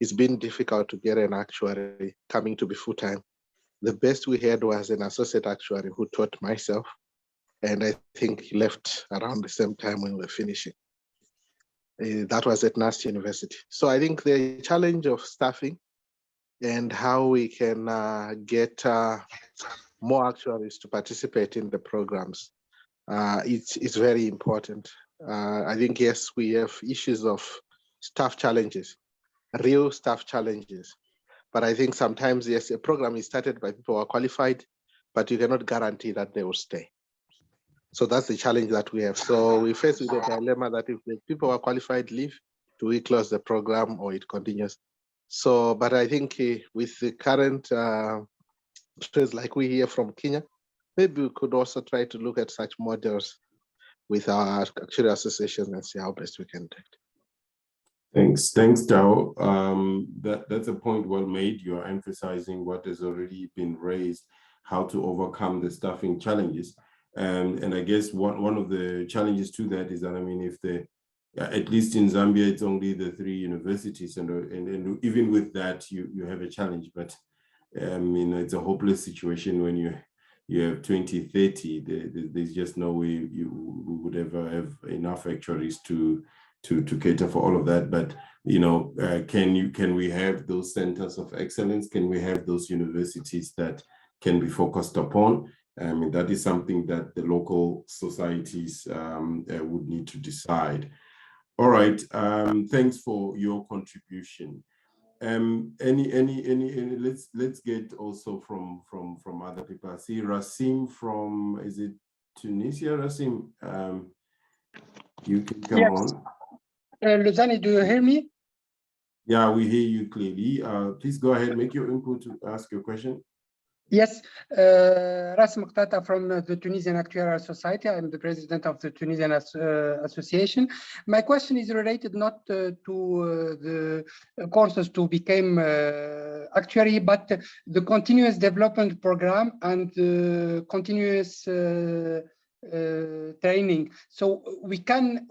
It's been difficult to get an actuary coming to be full-time. The best we had was an associate actuary who taught myself. And I think he left around the same time when we were finishing. That was at NAST University. So I think the challenge of staffing and how we can get more actuaries to participate in the programs, it's very important. I think, yes, we have issues of staff challenges, real staff challenges. But I think sometimes, yes, a program is started by people who are qualified, but you cannot guarantee that they will stay. So that's the challenge that we have. So we face with the dilemma that if the people who are qualified leave, do we close the program or it continues? So, but I think with the current trends like we hear from Kenya, maybe we could also try to look at such models with our actuarial associations and see how best we can do it. Thanks, Tao. That's a point well made. You are emphasizing what has already been raised, how to overcome the staffing challenges. And I guess one of the challenges to that is that, I mean, if at least in Zambia, it's only the 3 universities, and even with that, you have a challenge. But it's a hopeless situation when you have 20, 30. There's just no way we would ever have enough actuaries to cater for all of that. But can we have those centers of excellence? Can we have those universities that can be focused upon? That is something that the local societies would need to decide. All right. Thanks for your contribution. Let's get also from other people. I see Rasim from, is it Tunisia? Rasim, you can come on. Luzani, do you hear me? Yeah, we hear you clearly. Please go ahead, make your input to ask your question. Yes, Rasim Muqtata from the Tunisian Actuarial Society. I'm the president of the Tunisian Association. My question is related not to the courses to become actuary, but the continuous development program and the continuous training. So we can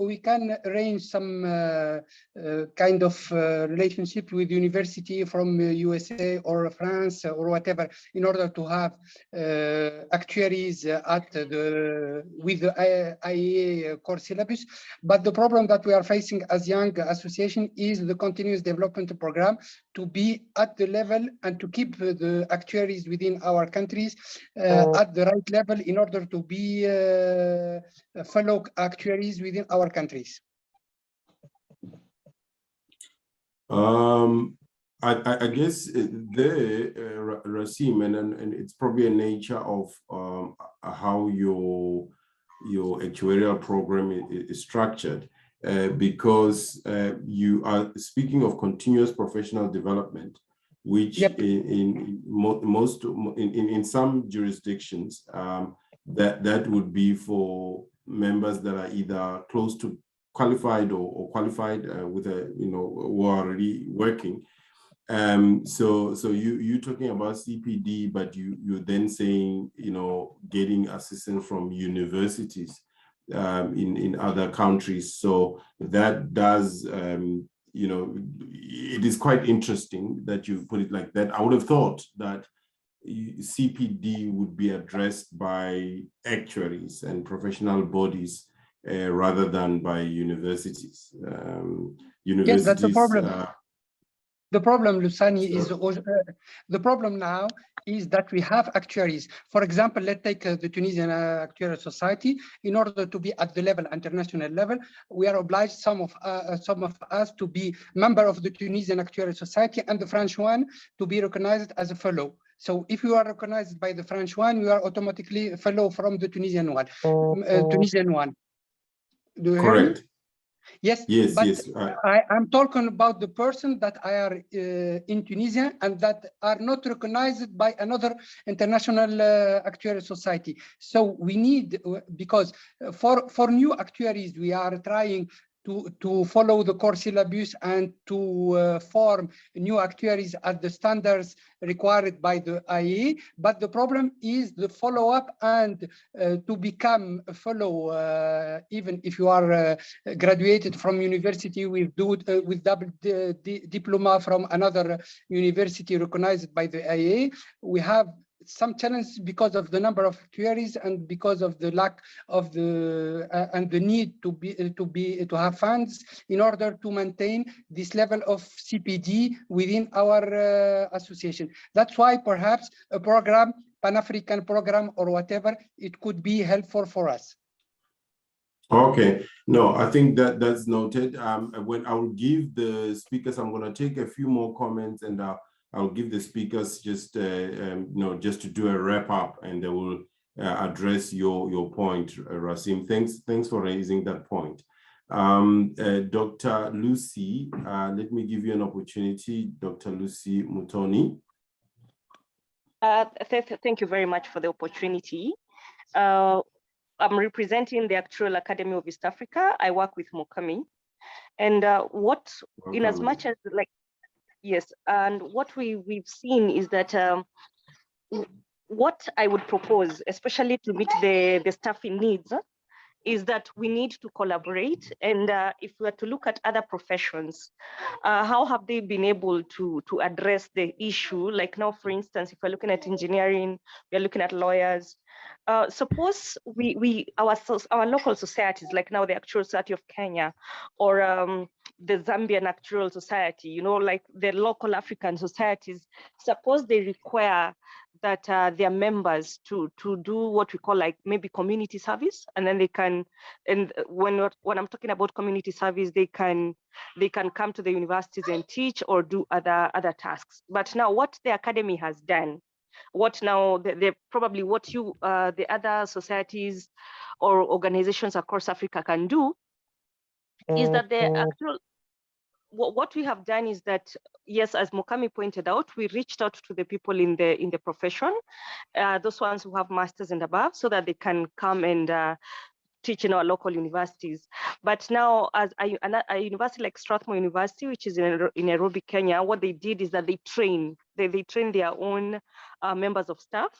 arrange some kind of relationship with university from USA or France or whatever in order to have actuaries with the IAA core syllabus. But the problem that we are facing as young association is the continuous development program to be at the level and to keep the actuaries within our countries at the right level in order to be fellow actuaries within our countries. I guess Rasim, and it's probably a nature of how your actuarial program is structured. because you are speaking of continuous professional development, which Yep. in some jurisdictions, that would be for members that are either close to qualified or qualified with who are already working. So you're talking about CPD, but you're then saying, getting assistance from universities in other countries. So that does, it is quite interesting that you put it like that. I would have thought that CPD would be addressed by actuaries and professional bodies rather than by universities. Yes, that's the problem. The problem, Lusani, So- is the problem now is that we have actuaries. For example, let's take the Tunisian Actuarial Society. In order to be at the level, international level, we are obliged, some of us, to be member of the Tunisian Actuarial Society, and the French one to be recognized as a fellow. So if you are recognized by the French one, you are automatically a fellow from the Tunisian one. Do you hear me? Correct. Yes, Yes, but yes. I'm talking about the person that are in Tunisia and that are not recognized by another international actuarial society. So we need, because for new actuaries, we are trying to follow the core syllabus and to form new actuaries at the standards required by the IAA. But the problem is the follow-up and to become a fellow, even if you are graduated from university with double diploma from another university recognized by the IAA, we have some challenges because of the number of actuaries and because of the lack of the and the need to have funds in order to maintain this level of CPD within our association. That's why perhaps a program, Pan-African program or whatever, it could be helpful for us. Okay, no, I think that's noted. When I will give the speakers, I'm going to take a few more comments, and I'll give the speakers just just to do a wrap up, and they will address your point, Rasim. Thanks for raising that point. Dr. Lucy, let me give you an opportunity, Dr. Lucy Mutoni. Thank you very much for the opportunity. I'm representing the Actuarial Academy of East Africa. I work with Mokami. And in as much as yes, and what we've seen is that what I would propose, especially to meet the staffing needs, is that we need to collaborate. And if we were to look at other professions, how have they been able to address the issue? Like now, for instance, if we're looking at engineering, we're looking at lawyers. Suppose our local societies, like now the Actuarial Society of Kenya, or the Zambian Actuarial Society, like the local African societies, suppose they require that their members to do what we call like maybe community service, and then they can, and when I'm talking about community service, they can come to the universities and teach or do other tasks. But now what the academy has done, what now probably what the other societies or organizations across Africa can do is that the actual what we have done is that, yes, as Mokami pointed out, we reached out to the people in the profession, those ones who have masters and above, so that they can come and teach in our local universities. But now, as a university like Strathmore University, which is in Nairobi, Kenya, what they did is that they train their own members of staff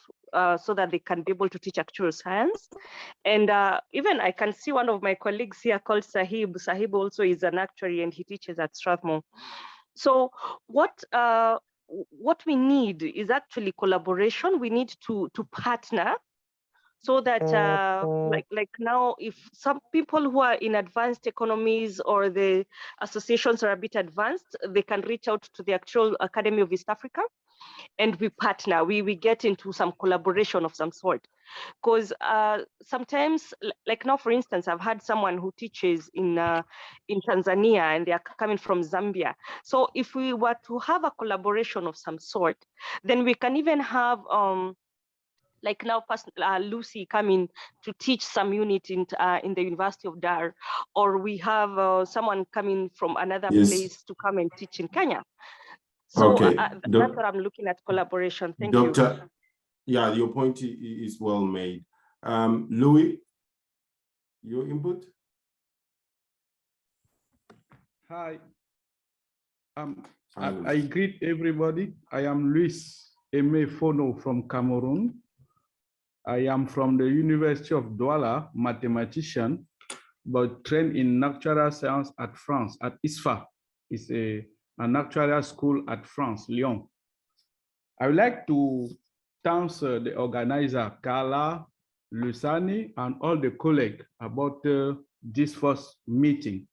so that they can be able to teach actuarial science. And even I can see one of my colleagues here called Sahib. Sahib also is an actuary and he teaches at Strathmore. So what we need is actually collaboration. We need to partner, so that like now, if some people who are in advanced economies or the associations are a bit advanced, they can reach out to the Actuarial Academy of East Africa, and we partner. We get into some collaboration of some sort, because sometimes, like now, for instance, I've had someone who teaches in Tanzania, and they are coming from Zambia. So if we were to have a collaboration of some sort, then we can even have like now Lucy coming to teach some unit in the University of Dar, or we have someone coming from another place to come and teach in Kenya. So that's what I'm looking at, collaboration. Thank you. Yeah, your point is well made. Louis, your input? Hi. I greet everybody. I am Luis Emefono from Cameroon. I am from the University of Douala, mathematician, but trained in natural science at France, at ISFA. It's an actuarial school at France, Lyon. I would like to thank the organizer, Carla, Lusani, and all the colleagues about this first meeting.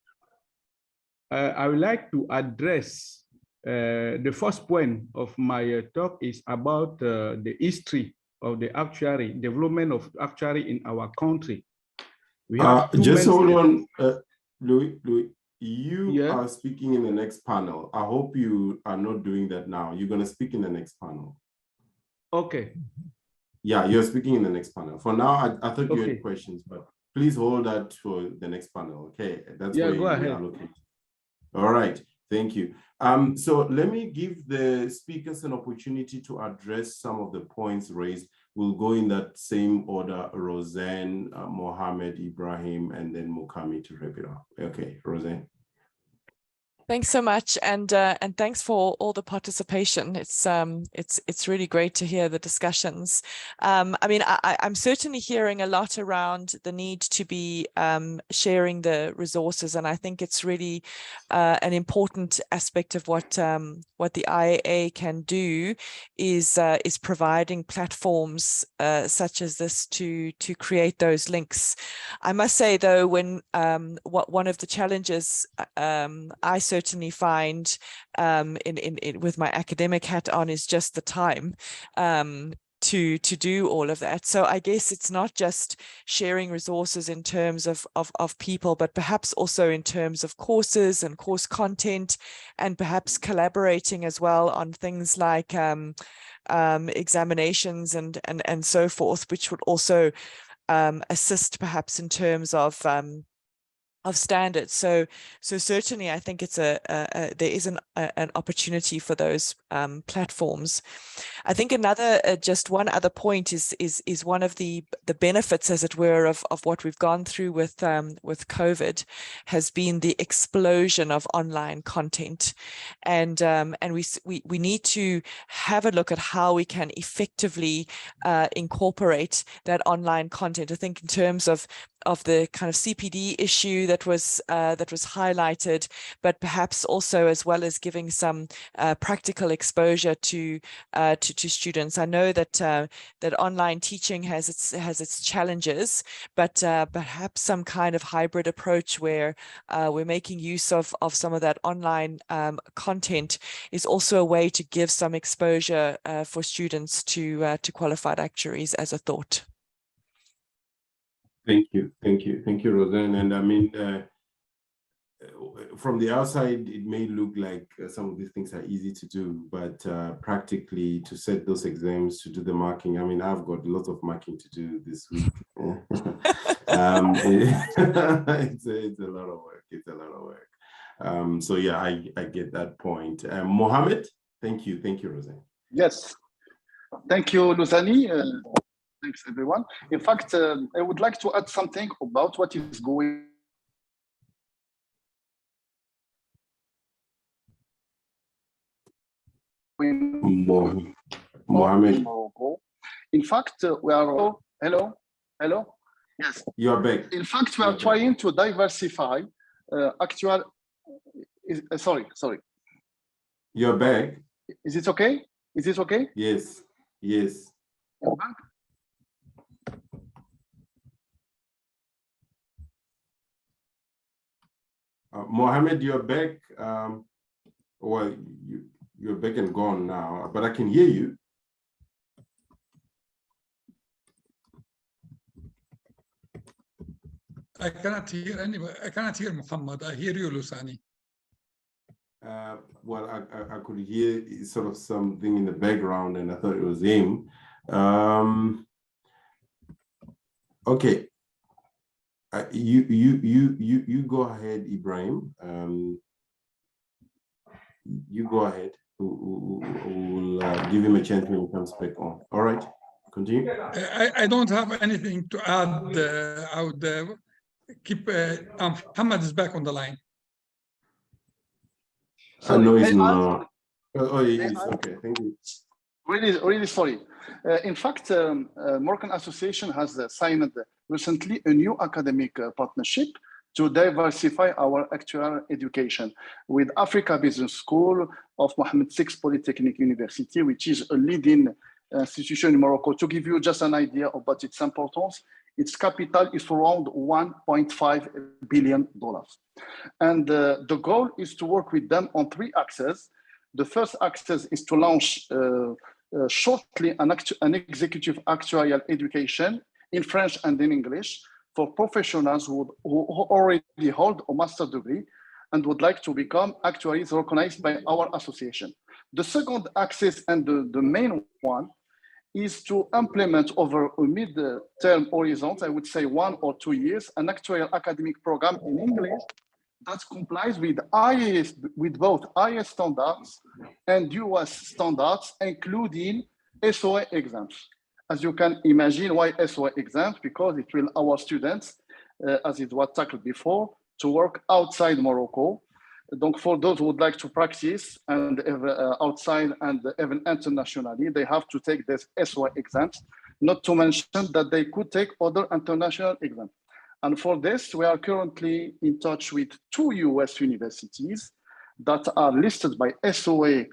I would like to address the first point of my talk is about the history of the actuary, development of actuary in our country. We have just hold on, Louis, you are speaking in the next panel. I hope you are not doing that now. You're going to speak in the next panel. Okay. Yeah, you're speaking in the next panel. For now, I thought you had questions, but please hold that for the next panel. Okay, that's where go ahead. We are looking. All right, thank you. So let me give the speakers an opportunity to address some of the points raised. We'll go in that same order: Roseanne, Mohammed, Ibrahim, and then Mukami to wrap it up. Okay, Roseanne. Thanks so much, and thanks for all the participation. It's really great to hear the discussions. I mean, I'm certainly hearing a lot around the need to be sharing the resources, and I think it's really an important aspect of what the IAA can do is providing platforms such as this to create those links. I must say though, when one of the challenges I certainly find with my academic hat on is just the time to do all of that. So I guess it's not just sharing resources in terms of people, but perhaps also in terms of courses and course content, and perhaps collaborating as well on things like examinations and so forth, which would also assist perhaps in terms of standards. So certainly I think it's there is an opportunity for those platforms. I think another just one other point is one of the benefits, as it were, of what we've gone through with COVID has been the explosion of online content, and we need to have a look at how we can effectively incorporate that online content. I think in terms of the kind of CPD issue that was highlighted, but perhaps also as well as giving some practical exposure to students. I know that online teaching has its challenges, but perhaps some kind of hybrid approach where we're making use of some of that online content is also a way to give some exposure for students to qualified actuaries, as a thought. Thank you, Roseanne. And I mean, from the outside, it may look like some of these things are easy to do, but practically to set those exams, to do the marking. I mean, I've got lots of marking to do this week. It's a lot of work. It's a lot of work. So yeah, I get that point. Mohammed, thank you, Roseanne. Yes, thank you, Luzani. Thanks, everyone. In fact, I would like to add something about what is going on. Mohammed. In fact, we are hello. Yes, you are back. In fact, we are trying to diversify actual. Sorry. You're back. Is it okay? Is it okay? Yes. Mohammed, you're back. Well, you're back and gone now, but I can hear you. I cannot hear anybody. I cannot hear Muhammad. I hear you, Lusani. Well, I could hear sort of something in the background, and I thought it was him. Okay. You go ahead, Ibrahim. You go ahead. We'll give him a chance when he comes back on. All right, continue. I don't have anything to add. I would keep. Muhammad is back on the line. I know he's May I not. Oh, he May is. I- Okay, thank you. Really sorry. In fact, Moroccan Association has signed recently a new academic partnership to diversify our actuarial education with Africa Business School of Mohammed VI Polytechnic University, which is a leading institution in Morocco. To give you just an idea about its importance, its capital is around $1.5 billion. And the goal is to work with them on 3 axes. The first axis is to launch shortly an executive actuarial education in French and in English for professionals who already hold a master's degree and would like to become actuaries recognized by our association. The second axis and the main one is to implement over a mid-term horizon, I would say 1 or 2 years, an actuarial academic program in English that complies with IAS, with both IAS standards and US standards, including SOA exams. As you can imagine, why SOA exams? Because it will allow students, as it was tackled before, to work outside Morocco. Donc for those who would like to practice and outside and even internationally, they have to take this SOA exams, not to mention that they could take other international exams. And for this, we are currently in touch with 2 US universities that are listed by SOA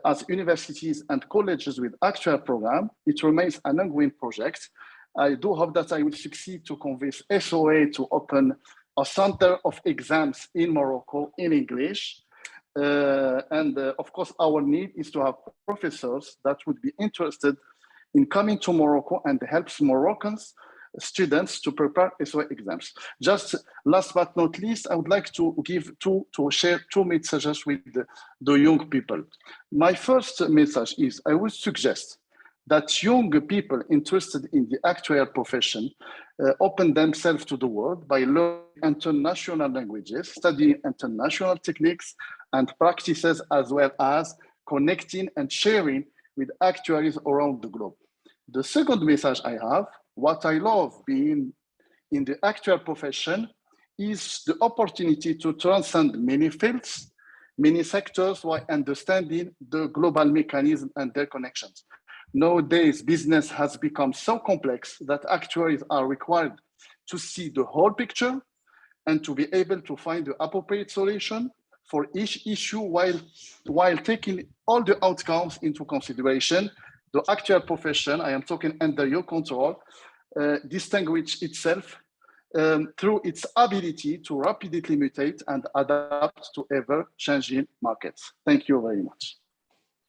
as universities and colleges with actual program. It remains an ongoing project. I do hope that I will succeed to convince SOA to open a center of exams in Morocco in English. Of course, our need is to have professors that would be interested in coming to Morocco and helps Moroccans students to prepare SOA exams. Just last but not least, I would like to share 2 messages with the young people. My first message is I would suggest that young people interested in the actuarial profession open themselves to the world by learning international languages, studying international techniques and practices, as well as connecting and sharing with actuaries around the globe. The second message I have, what I love being in the actuarial profession is the opportunity to transcend many fields, many sectors while understanding the global mechanism and their connections. Nowadays, business has become so complex that actuaries are required to see the whole picture and to be able to find the appropriate solution for each issue while taking all the outcomes into consideration. The actuarial profession, I am talking under your control, distinguish itself through its ability to rapidly mutate and adapt to ever-changing markets. Thank you very much.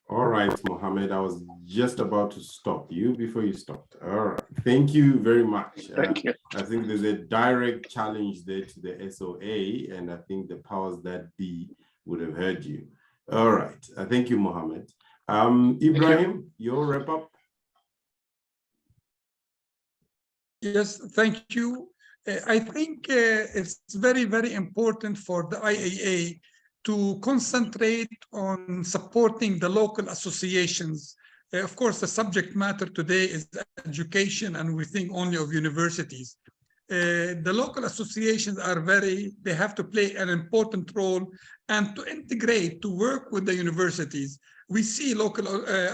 All right, Mohammed, I was just about to stop you before you stopped. All right, thank you very much. Thank you. I think there's a direct challenge there to the SOA, and I think the powers that be would have heard you. All right, thank you, Mohammed. Ibrahim, your wrap up. Yes, thank you. I think it's very, very important for the IAA to concentrate on supporting the local associations. Of course, the subject matter today is education, and we think only of universities. The local associations are they have to play an important role and to integrate, to work with the universities. We see local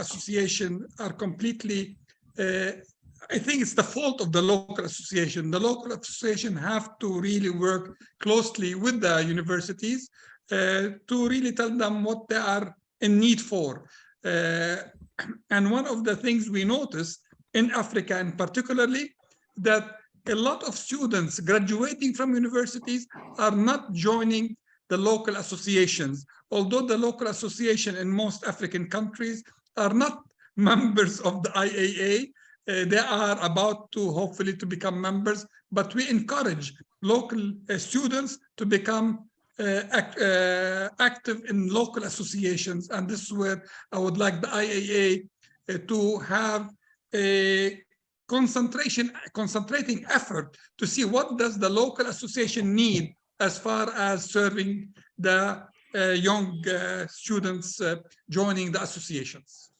associations are completely, I think it's the fault of the local association. The local association have to really work closely with the universities to really tell them what they are in need for. And one of the things we noticed in Africa, and particularly, that a lot of students graduating from universities are not joining the local associations, although the local association in most African countries are not members of the IAA. They are about to hopefully to become members, but we encourage local students to become active in local associations. And this is where I would like the IAA to have a concentrating effort to see what does the local association need as far as serving the young students joining the associations.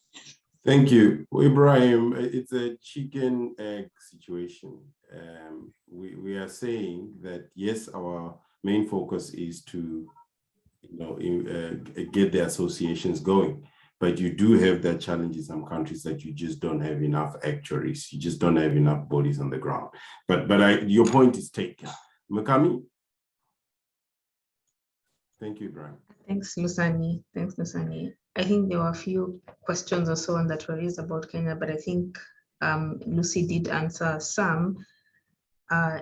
Thank you, Ibrahim. It's a chicken egg situation. We are saying that yes, our main focus is to get the associations going, but you do have that challenge in some countries that you just don't have enough actuaries, you just don't have enough bodies on the ground. But your point is taken. Makami? Thank you, Ibrahim. Thanks, Lusani. Thanks, Lusani. I think there were a few questions or so on that were raised about Kenya, but I think Lucy did answer some.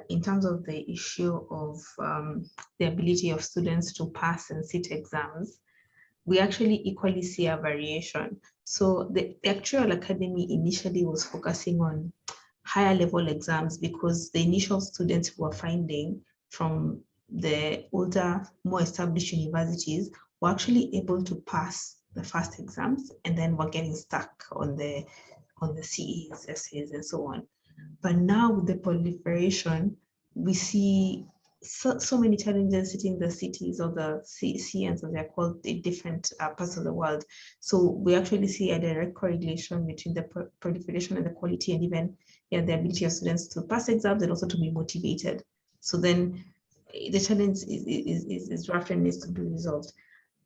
In terms of the issue of the ability of students to pass and sit exams, we actually equally see a variation. So the Actuarial Academy initially was focusing on higher level exams because the initial students who were finding from the older, more established universities were actually able to pass the first exams and then were getting stuck on the CEs, essays, and so on. But now with the proliferation, we see so many challenges sitting in the cities or the CNs, as they're called, in different parts of the world. So we actually see a direct correlation between the proliferation and the quality, and even the ability of students to pass exams and also to be motivated. So then the challenge is rough and needs to be resolved.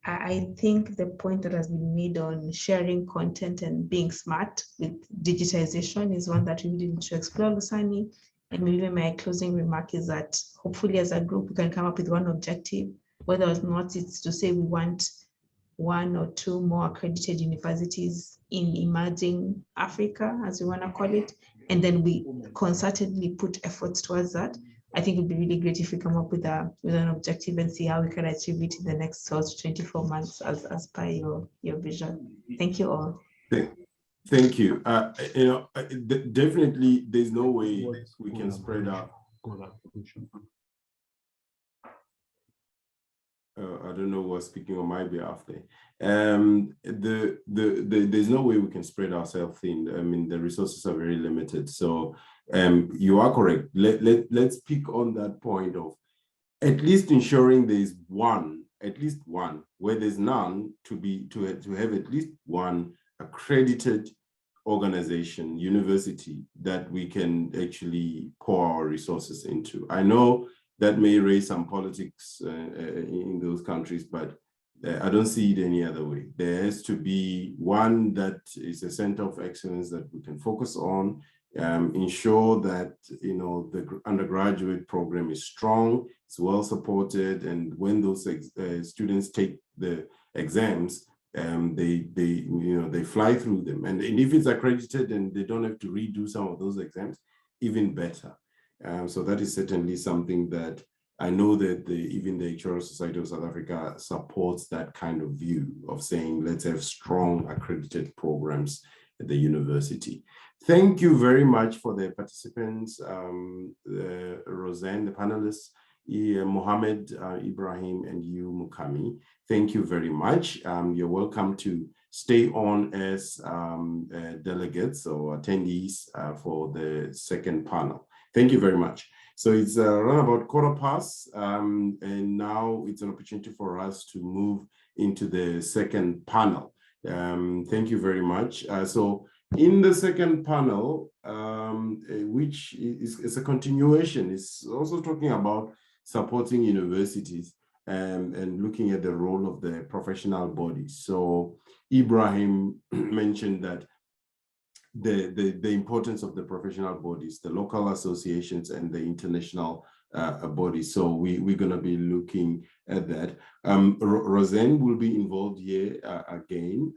I think the point that has been made on sharing content and being smart with digitization is one that we really need to explore, Lusani. And maybe my closing remark is that hopefully as a group, we can come up with one objective, whether or not it's to say we want 1 or 2 more accredited universities in emerging Africa, as we want to call it, and then we concertedly put efforts towards that. I think it would be really great if we come up with an objective and see how we can achieve it in the next 12 to 24 months as per your vision. Thank you all. Thank you. Definitely, there's no way we can spread out. I don't know what's speaking on my behalf there. There's no way we can spread ourselves thin. I mean, the resources are very limited. So you are correct. Let's pick on that point of at least ensuring there's at least one, where there's none, to have at least one accredited organization, university, that we can actually pour our resources into. I know that may raise some politics in those countries, but I don't see it any other way. There has to be one that is a center of excellence that we can focus on, ensure that the undergraduate program is strong, it's well supported, and when those students take the exams, they fly through them. And if it's accredited and they don't have to redo some of those exams, even better. So that is certainly something that I know that even the Actuarial Society of South Africa supports, that kind of view of saying, let's have strong accredited programs at the university. Thank you very much for the participants, Roseanne, the panelists, Mohammed, Ibrahim, and you, Mukami. Thank you very much. You're welcome to stay on as delegates or attendees for the second panel. Thank you very much. So it's around about 15:15, and now it's an opportunity for us to move into the second panel. Thank you very much. So in the second panel, which is a continuation, is also talking about supporting universities and looking at the role of the professional bodies. So Ibrahim mentioned that the importance of the professional bodies, the local associations and the international bodies. So we're going to be looking at that. Roseanne will be involved here again,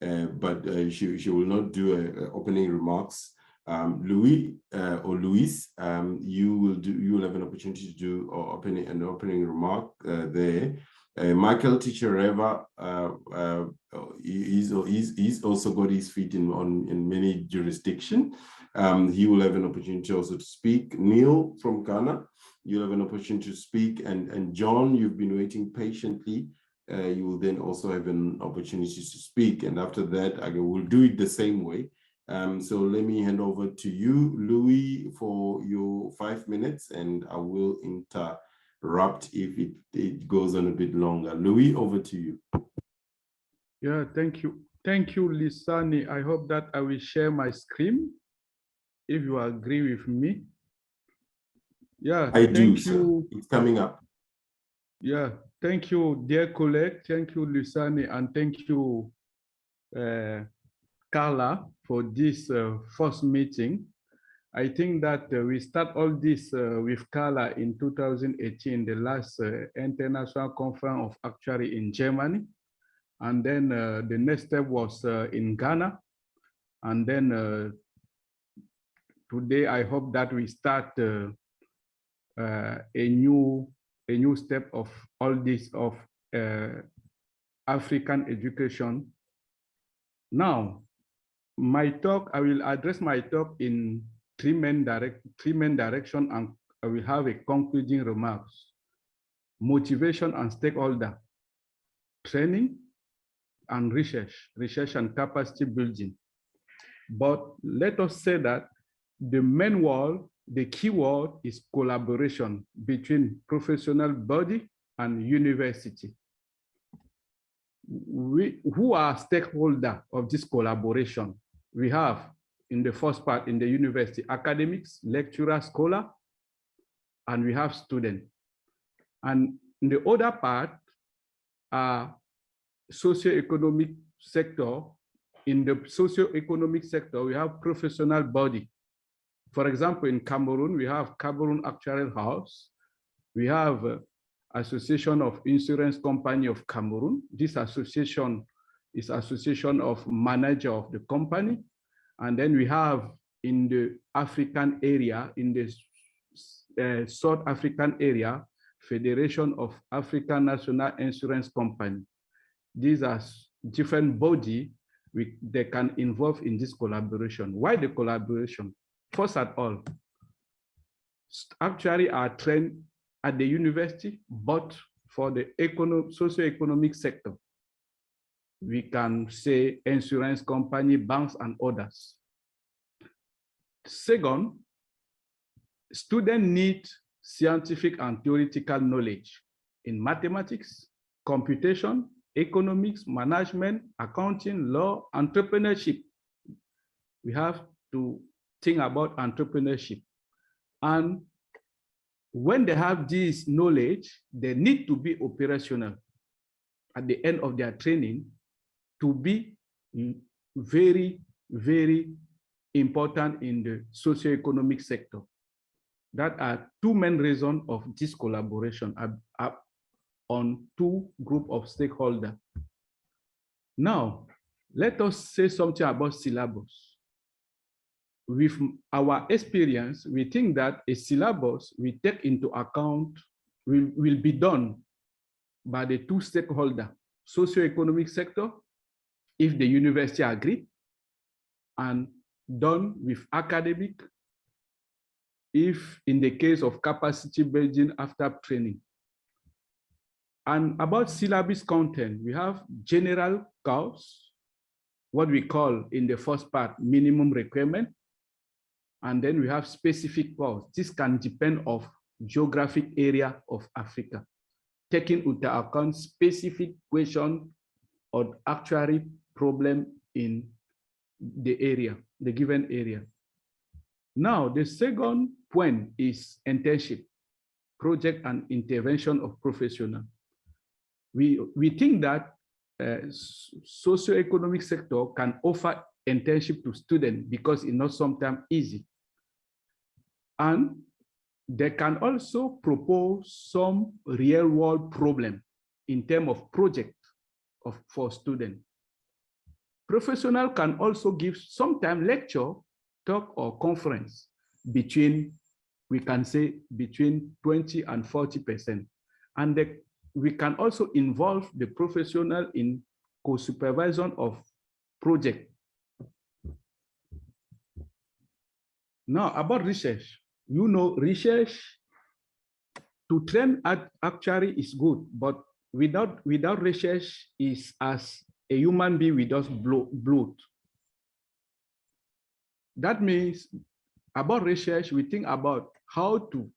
but she will not do opening remarks. Luis, you will have an opportunity to do an opening remark there. Michael Tichareva, he's also got his feet in many jurisdictions. He will have an opportunity also to speak. Neil from Ghana, you'll have an opportunity to speak. And John, you've been waiting patiently. You will then also have an opportunity to speak. And after that, we'll do it the same way. So let me hand over to you, Louis, for your 5 minutes, and I will interrupt if it goes on a bit longer. Louis, over to you. Yeah, thank you. Thank you, Lisani. I hope that I will share my screen, if you agree with me. Yeah, I do, thank you. It's coming up. Yeah, thank you, dear colleague. Thank you, Lisani, and thank you, Carla, for this first meeting. I think that we start all this with Carla in 2018, the last International Conference of Actuary in Germany. And then the next step was in Ghana. And then today, I hope that we start a new step of all this of African education. Now, my talk, I will address my talk in three main directions, and I will have a concluding remarks: motivation and stakeholder, training, and research and capacity building. But let us say that the main word, the key word is collaboration between professional body and university. Who are stakeholders of this collaboration? We have, in the first part, in the university, academics, lecturer, scholar, and we have students. And in the other part, socioeconomic sector. In the socioeconomic sector, we have professional body. For example, in Cameroon, we have Cameroon Actuarial House. We have Association of Insurance Company of Cameroon. This association is association of manager of the company. And then we have in the African area, in the South African area, Federation of African National Insurance Company. These are different bodies they can involve in this collaboration. Why the collaboration? First of all, actually are trained at the university, but for the socio-economic sector. We can say insurance company, banks, and others. Second, students need scientific and theoretical knowledge in mathematics, computation, economics, management, accounting, law, entrepreneurship. We have to think about entrepreneurship. And when they have this knowledge, they need to be operational at the end of their training to be very, very important in the socio-economic sector. That are two main reasons of this collaboration on two groups of stakeholders. Now, let us say something about syllabus. With our experience, we think that a syllabus we take into account will be done by the two stakeholders, socio-economic sector, if the university agree, and done with academic, if in the case of capacity building after training. And about syllabus content, we have general course, what we call in the first part, minimum requirement. And then we have specific course. This can depend on geographic area of Africa, taking into account specific question or actuary problem in the area, the given area. Now, the second point is internship, project and intervention of professionals. We think that socioeconomic sector can offer internship to students because it's not sometimes easy. And they can also propose some real world problem in terms of project for students. Professional can also give sometimes lecture, talk, or conference between, we can say between 20 and 40%. And we can also involve the professional in co-supervision of project. Now about research, you know, research to train actuary is good, but without research is as a human being without blood. that means about research, we think about how to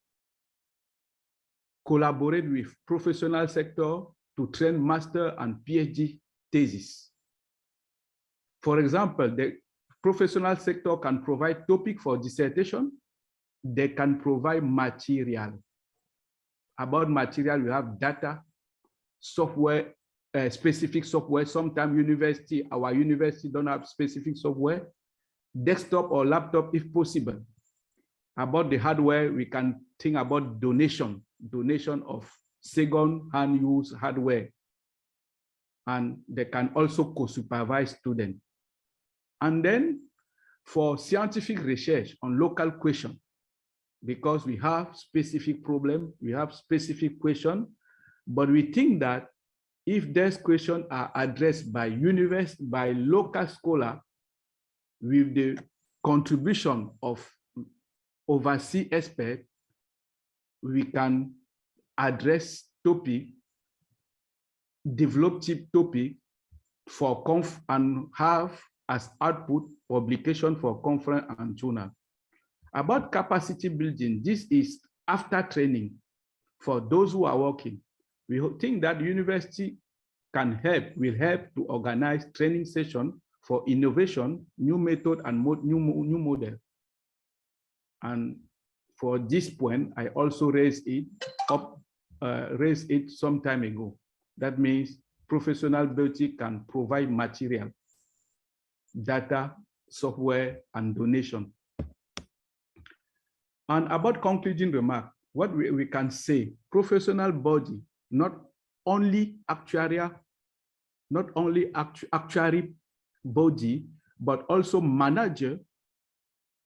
collaborate with professional sector to train master and PhD thesis. For example, the professional sector can provide topic for dissertation. They can provide material. About material, we have data, software, specific software. Sometimes our university don't have specific software, desktop or laptop if possible. About the hardware, we can think about donation of second-hand use hardware. And they can also co-supervise students. And then for scientific research on local question, because we have specific problem, we have specific question, but we think that if these questions are addressed by local scholar with the contribution of overseas expert, we can address topic, develop topic for conf and have as output publication for conference and journal. About capacity building, this is after training for those who are working. We think that the university will help to organize training session for innovation, new method and new model. And for this point, I also raised it some time ago. That means professional beauty can provide material, data, software, and donation. And about concluding remark, what we can say, professional body, not only actuary body, but also manager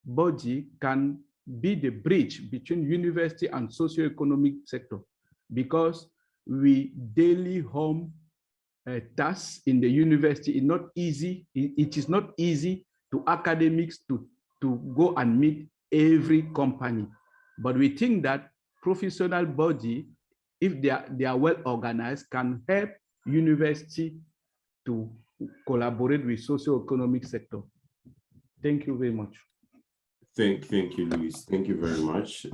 body can be the bridge between university and socio-economic sector, because we daily home tasks in the university is not easy. It is not easy to academics to go and meet every company, but we think that professional body, if they are well organized, can help university to collaborate with socio-economic sector. Thank you very much. Thank you, Luis. Thank you very much.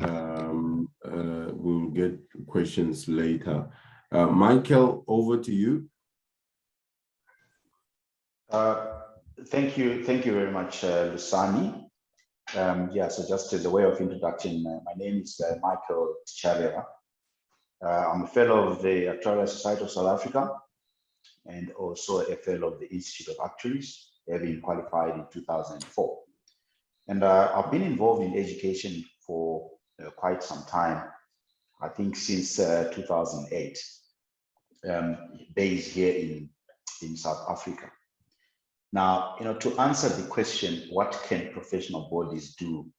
We'll get questions later. Michael, over to you. Thank you very much, Lusani. Yeah, so just as a way of introduction, my name is Michael Ticharera. I'm a fellow of the Actuarial Society of South Africa and also a fellow of the Institute of Actuaries, having qualified in 2004. And I've been involved in education for quite some time, I think since 2008, based here in South Africa. Now, to answer the question, what can professional bodies do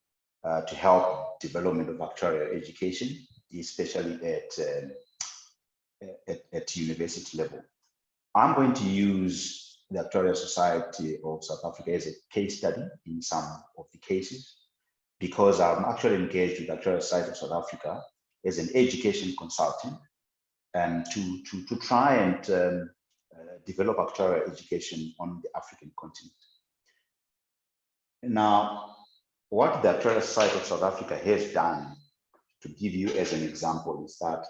to help development of actuarial education, especially at university level? I'm going to use the Actuarial Society of South Africa as a case study in some of the cases, because I'm actually engaged with the Actuarial Society of South Africa as an education consultant and to try and develop actuarial education on the African continent. Now, what the Actuarial Society of South Africa has done, to give you as an example, is that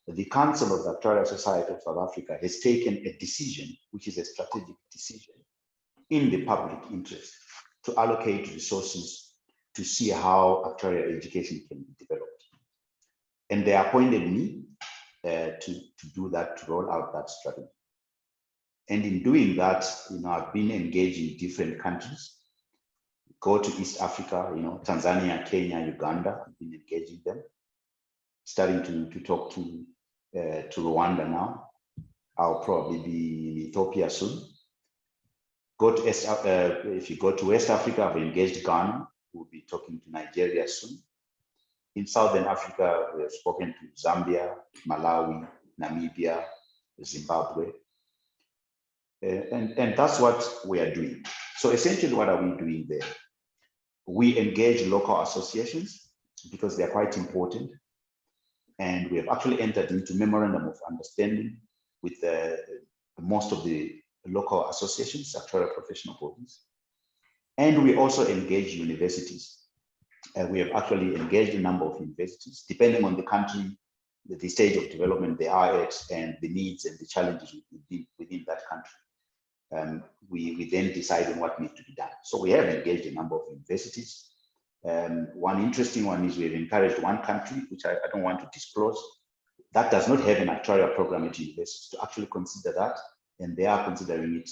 the Council of the Actuarial Society of South Africa has taken a decision, which is a strategic decision in the public interest, to allocate resources to see how actuarial education can be developed. And they appointed me to do that, to roll out that strategy. And in doing that, I've been engaged in different countries. Go to East Africa, Tanzania, Kenya, Uganda. I've been engaging them. Starting to talk to Rwanda now. I'll probably be in Ethiopia soon. If you go to West Africa, I've engaged Ghana. We'll be talking to Nigeria soon. In Southern Africa, we have spoken to Zambia, Malawi, Namibia, Zimbabwe. And that's what we are doing. So essentially, what are we doing there? We engage local associations because they're quite important. And we have actually entered into memorandum of understanding with most of the local associations, actuarial professional bodies. And we also engage universities. We have actually engaged a number of universities, depending on the country, the stage of development they are at, and the needs and the challenges within that country. We then decide on what needs to be done. So we have engaged a number of universities. One interesting one is we've encouraged one country, which I don't want to disclose, that does not have an actuarial program at universities, to actually consider that, and they are considering it,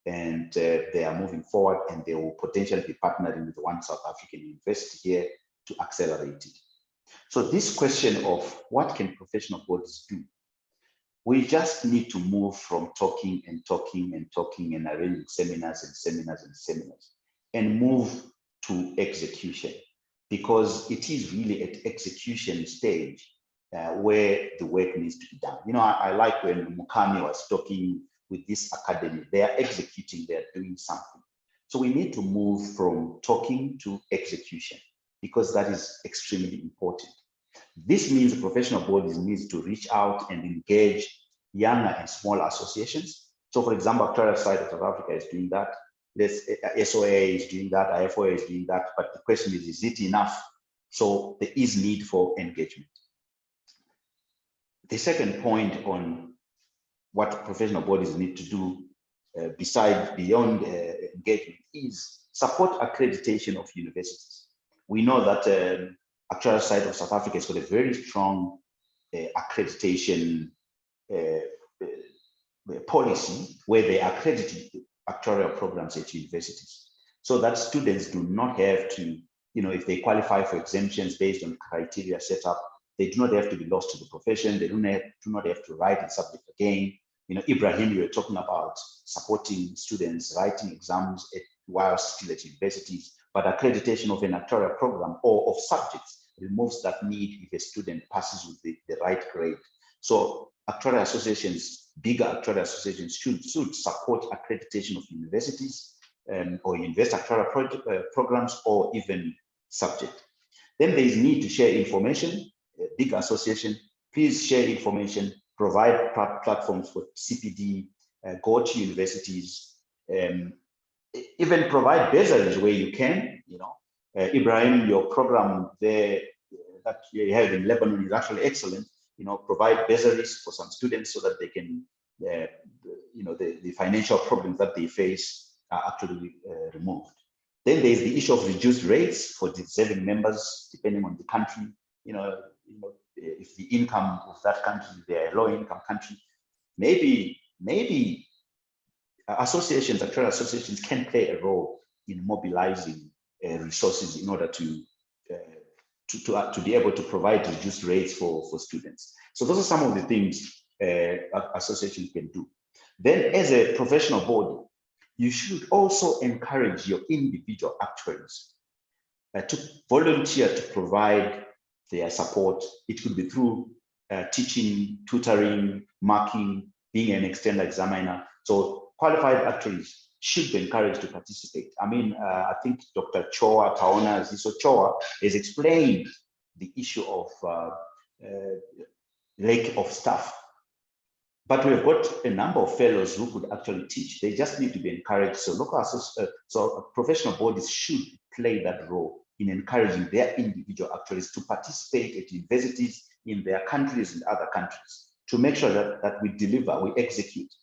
and they are moving forward, and they will potentially be partnering with one South African university here to accelerate it. So this question of what can professional bodies do, we just need to move from talking and talking and talking and arranging seminars and seminars and seminars, and move to execution, because it is really at execution stage where the work needs to be done. You know, I like when Mukami was talking with this academy, they are executing, they are doing something. So we need to move from talking to execution, because that is extremely important. This means professional bodies need to reach out and engage younger and smaller associations. So for example, Actuarial Society of South Africa is doing that. SOA is doing that, IFOA is doing that, but the question is it enough? So there is need for engagement. The second point on what professional bodies need to do beyond engagement is support accreditation of universities. We know that Actuarial Society of South Africa has got a very strong accreditation policy where they accredit actuarial programs at universities, so that students do not have to, you know, if they qualify for exemptions based on criteria set up, they do not have to be lost to the profession. They do not have to write in subject again. You know, Ibrahim, you were talking about supporting students writing exams while still at universities, but accreditation of an actuarial program or of subjects removes that need if a student passes with the right grade. So actuarial associations, bigger actuarial associations should support accreditation of universities or university actuarial programs or even subject. Then there is need to share information. A big association, please share information, provide platforms for CPD, go to universities, even provide bursaries where you can. You know, Ibrahim, your program there that you have in Lebanon is actually excellent. You know, provide bursaries for some students so that they can, you know, the financial problems that they face are actually removed. Then there is the issue of reduced rates for deserving members, depending on the country. You know, if the income of that country, they're a low-income country, maybe associations, actuarial associations, can play a role in mobilizing resources in order to be able to provide reduced rates for students. So those are some of the things associations can do. Then, as a professional body, you should also encourage your individual actuaries to volunteer to provide their support. It could be through teaching, tutoring, marking, being an external examiner. So qualified actuaries should be encouraged to participate. I mean, I think Dr. Choa Kaona Ziso Choa has explained the issue of lack of staff. But we've got a number of fellows who could actually teach. They just need to be encouraged. So so professional bodies should play that role in encouraging their individual actuaries to participate at universities in their countries and other countries, to make sure that we deliver, we execute,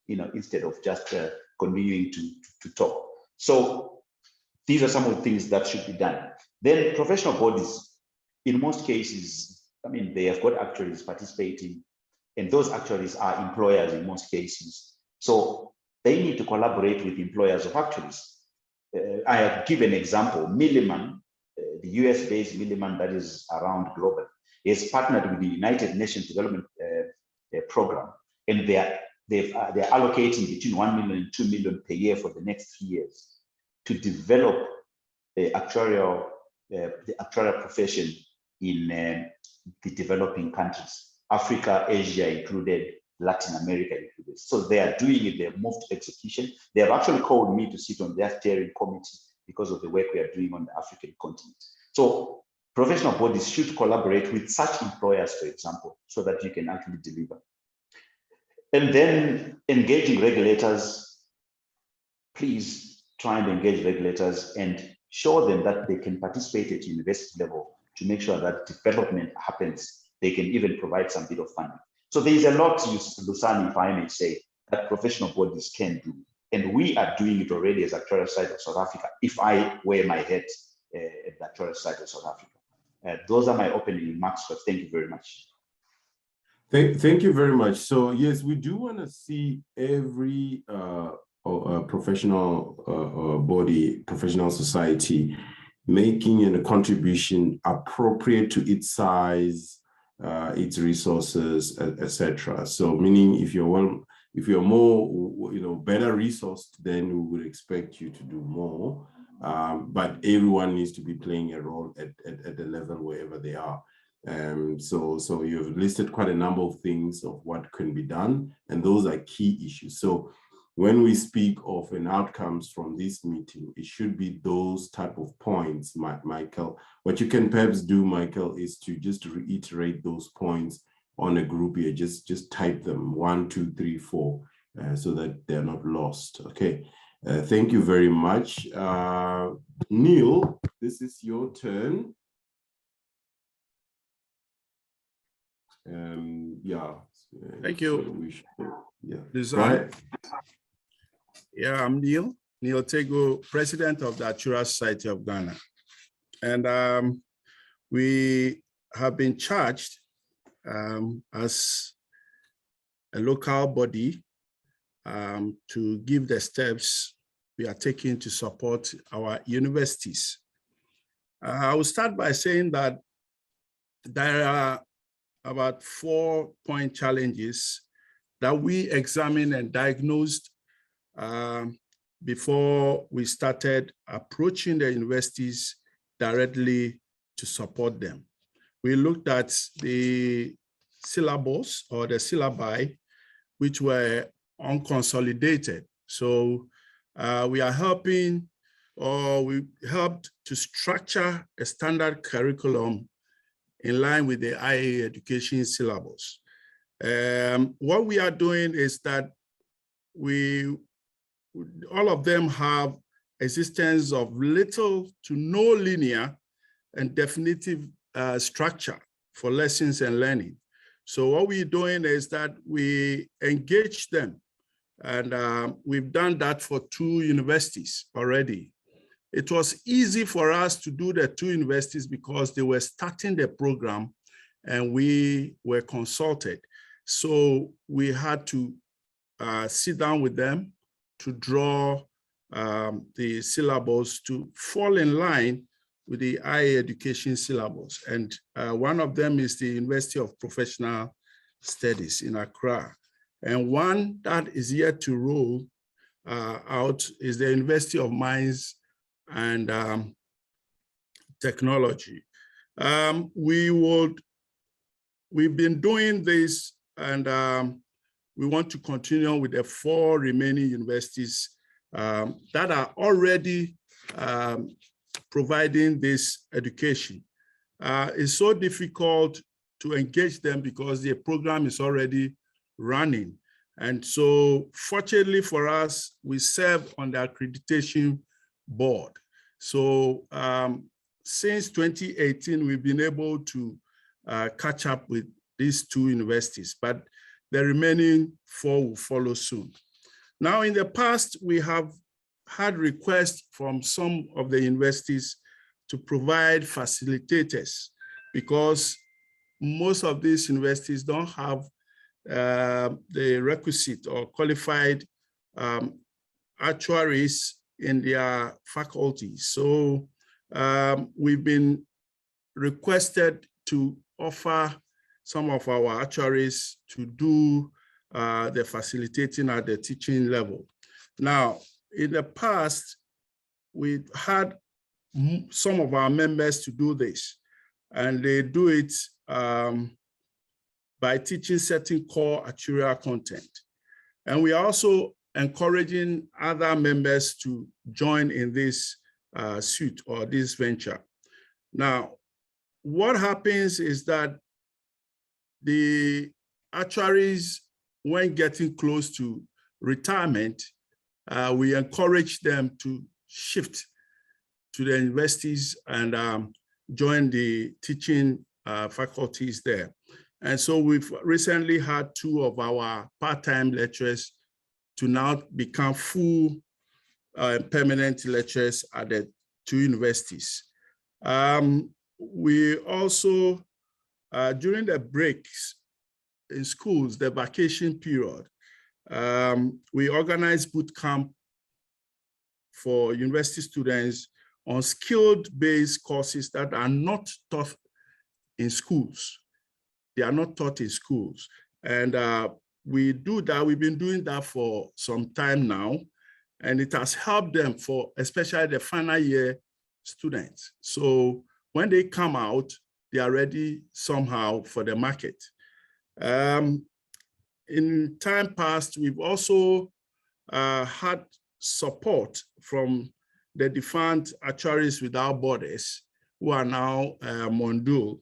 you know, instead of just continuing to talk. So these are some of the things that should be done. Then professional bodies, in most cases, I mean, they have got actuaries participating, and those actuaries are employers in most cases. So they need to collaborate with employers of actuaries. I have given an example. Milliman, the US-based Milliman that is around global, is partnered with the United Nations Development Program, and they're allocating between 1 million and 2 million per year for the next 3 years to develop the actuarial profession in the developing countries, Africa, Asia included, Latin America included. So they are doing it, they've moved to execution. They have actually called me to sit on their steering committee because of the work we are doing on the African continent. So professional bodies should collaborate with such employers, for example, so that you can actually deliver. And then engaging regulators, please try and engage regulators and show them that they can participate at university level to make sure that development happens. They can even provide some bit of funding. So there is a lot, Lusani, if I may say, that professional bodies can do. And we are doing it already as Actuarial Society of South Africa, if I wear my hat at the Actuarial Society of South Africa. Those are my opening remarks, but thank you very much. Thank you very much. So yes, we do want to see every professional body, professional society making a contribution appropriate to its size, its resources, etc. So meaning if you're more, better resourced, then we would expect you to do more. But everyone needs to be playing a role at the level wherever they are. So you've listed quite a number of things of what can be done, and those are key issues. So when we speak of an outcomes from this meeting, it should be those type of points, Michael. What you can perhaps do, Michael, is to just reiterate those points on a group here. Just type them 1, 2, 3, 4, so that they're not lost. Okay. Thank you very much. Neil, this is your turn. Yeah. Thank you. So right. Yeah, I'm Neil Tego, President of the Actuarial Society of Ghana. And we have been charged as a local body to give the steps we are taking to support our universities. I will start by saying that there are about 4-point challenges that we examined and diagnosed before we started approaching the universities directly to support them. We looked at the syllabus or the syllabi, which were unconsolidated. So we are helping, or we helped to structure a standard curriculum in line with the IAA Education syllabus. What we are doing is that all of them have existence of little to no linear and definitive structure for lessons and learning. So what we're doing is that we engage them, and we've done that for 2 universities already. It was easy for us to do the 2 universities because they were starting the program and we were consulted. So we had to sit down with them to draw the syllabus to fall in line with the IAA Education syllabus. And one of them is the University of Professional Studies in Accra. And one that is yet to roll out is the University of Mines and Technology. We've been doing this, and we want to continue with the 4 remaining universities that are already providing this education. It's so difficult to engage them because the program is already running. And so fortunately for us, we serve on the accreditation board. So since 2018, we've been able to catch up with these 2 universities, but the remaining 4 will follow soon. Now, in the past, we have had requests from some of the universities to provide facilitators because most of these universities don't have the requisite or qualified actuaries in their faculties. So we've been requested to offer some of our actuaries to do the facilitating at the teaching level. Now, in the past, we've had some of our members to do this, and they do it by teaching certain core actuarial content. And we are also encouraging other members to join in this suit or this venture. Now, what happens is that the actuaries, when getting close to retirement, we encourage them to shift to the universities and join the teaching faculties there. And so we've recently had 2 of our part-time lecturers to now become full permanent lecturers at the 2 universities. We also, during the breaks in schools, the vacation period, we organize boot camp for university students on skilled-based courses that are not taught in schools. They are not taught in schools. And we do that, we've been doing that for some time now, and it has helped them for especially the final year students. So when they come out, they are ready somehow for the market. In time past, we've also had support from the defunct Actuaries Without Borders, who are now Mondul.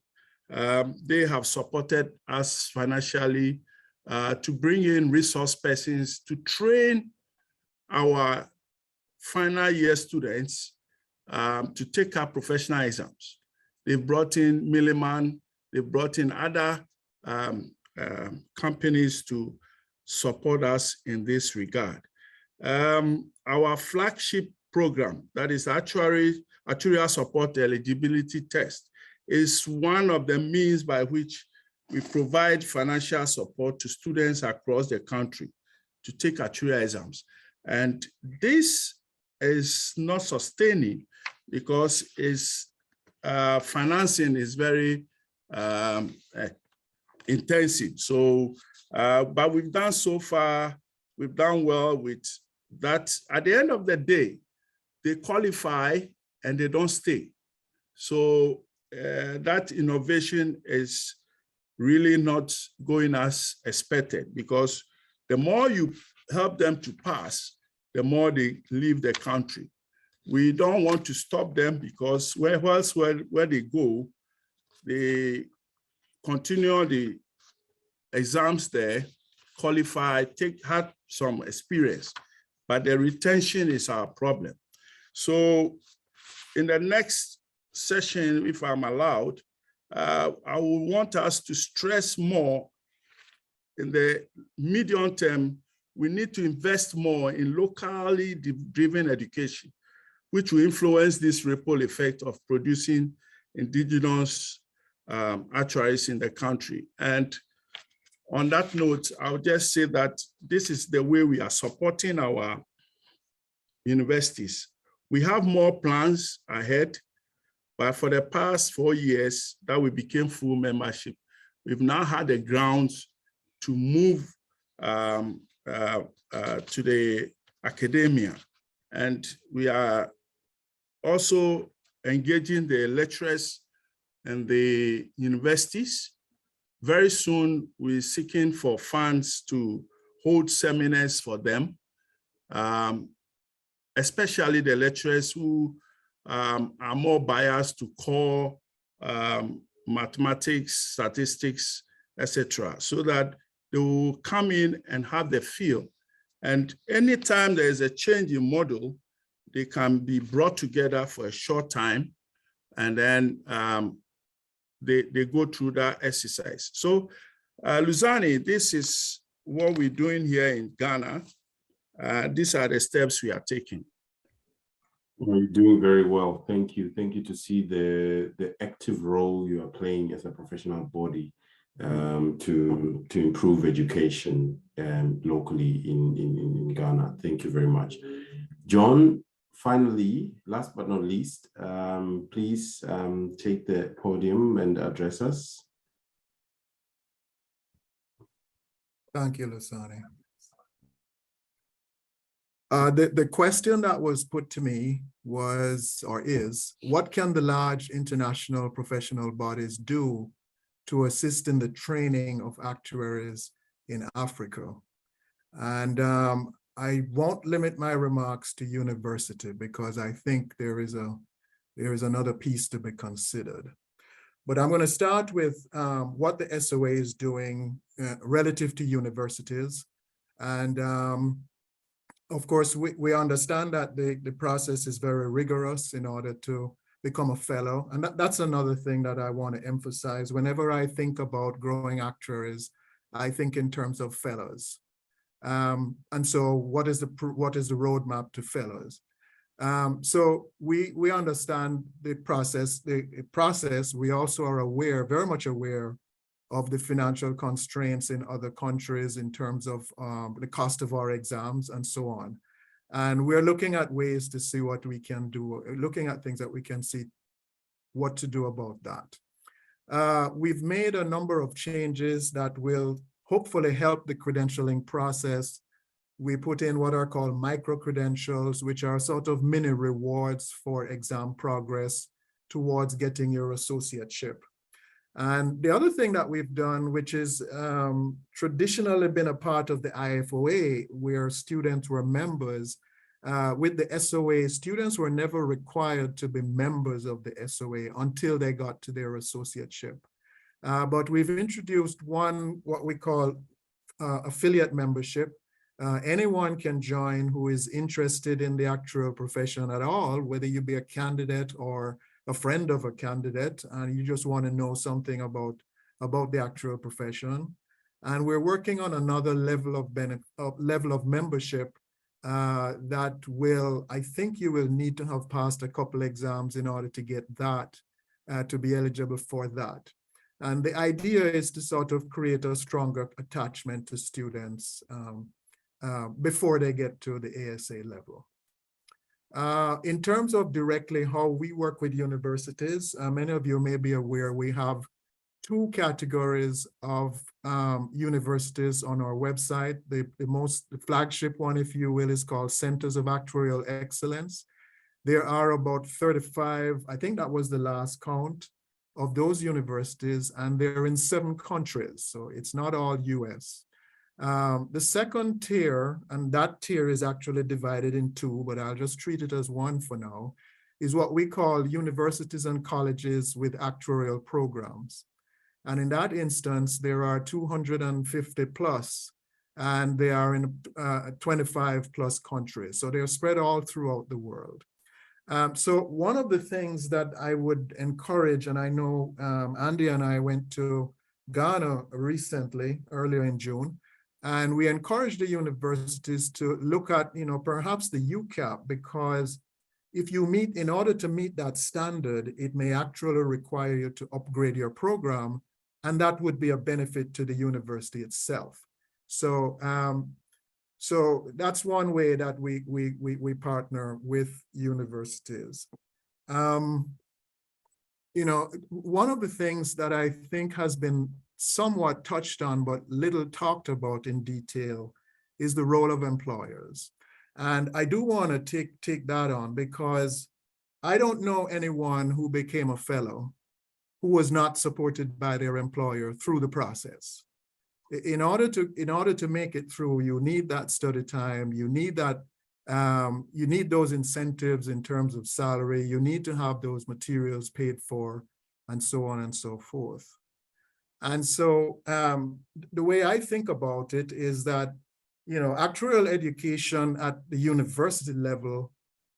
They have supported us financially to bring in resource persons to train our final year students to take up professional exams. They've brought in Milliman, they've brought in other companies to support us in this regard. Our flagship program, that is Actuarial Support Eligibility Test, is one of the means by which we provide financial support to students across the country to take actuarial exams. And this is not sustaining because its financing is very intensive. So, but we've done so far, we've done well with that. At the end of the day, they qualify and they don't stay. So that innovation is really not going as expected, because the more you help them to pass, the more they leave the country. We don't want to stop them, because where they go, they continue the exams there, qualify, had some experience, but the retention is our problem. So in the next session, if I'm allowed, I will want us to stress more in the medium term. We need to invest more in locally driven education, which will influence this ripple effect of producing indigenous actuaries in the country. And on that note, I'll just say that this is the way we are supporting our universities. We have more plans ahead, but for the past 4 years that we became full membership, we've now had the grounds to move to the academia. And we are also engaging the lecturers and the universities. Very soon, we're seeking for funds to hold seminars for them, especially the lecturers who are more biased to core mathematics, statistics, etc., so that they will come in and have the feel. And anytime there is a change in model, they can be brought together for a short time, and then they go through that exercise. So Luzani, this is what we're doing here in Ghana. These are the steps we are taking. Well, you're doing very well. Thank you. Thank you to see the active role you are playing as a professional body to improve education locally in Ghana. Thank you very much. John, finally, last but not least, please take the podium and address us. Thank you, Lusani. The question that was put to me was, or is, what can the large international professional bodies do to assist in the training of actuaries in Africa? And I won't limit my remarks to university, because I think there is another piece to be considered. But I'm going to start with what the SOA is doing relative to universities. And of course, we understand that the process is very rigorous in order to become a fellow. And that's another thing that I want to emphasize. Whenever I think about growing actuaries, I think in terms of fellows. And so what is the roadmap to fellows? So we understand the process. We also are aware, very much aware, of the financial constraints in other countries in terms of the cost of our exams and so on. And we're looking at ways to see what we can do, looking at things that we can see what to do about that. We've made a number of changes that will hopefully help the credentialing process. We put in what are called micro-credentials, which are sort of mini rewards for exam progress towards getting your associateship. And the other thing that we've done, which is traditionally been a part of the IFOA, where students were members, with the SOA, students were never required to be members of the SOA until they got to their associateship. But we've introduced what we call affiliate membership. Anyone can join who is interested in the actuarial profession at all, whether you be a candidate or a friend of a candidate, and you just want to know something about the actuarial profession. And we're working on another level of membership that will, I think you will need to have passed a couple exams in order to get that, to be eligible for that. And the idea is to sort of create a stronger attachment to students before they get to the ASA level. In terms of directly how we work with universities, many of you may be aware we have two categories of universities on our website. The flagship one, if you will, is called Centers of Actuarial Excellence. There are about 35, I think that was the last count, of those universities, and they're in 7 countries, so it's not all US. The second tier, and that tier is actually divided in 2, but I'll just treat it as one for now, is what we call universities and colleges with actuarial programs. And in that instance, there are 250 plus, and they are in 25 plus countries. So they're spread all throughout the world. So one of the things that I would encourage, and I know Andy and I went to Ghana recently, earlier in June, and we encourage the universities to look at, perhaps the UCAP, because in order to meet that standard, it may actually require you to upgrade your program, and that would be a benefit to the university itself. So, so that's one way that we partner with universities. One of the things that I think has been somewhat touched on but little talked about in detail is the role of employers. And I do want to take that on, because I don't know anyone who became a fellow who was not supported by their employer through the process. In order to make it through, you need that study time, you need those incentives in terms of salary, you need to have those materials paid for, and so on and so forth. And so the way I think about it is that, actuarial education at the university level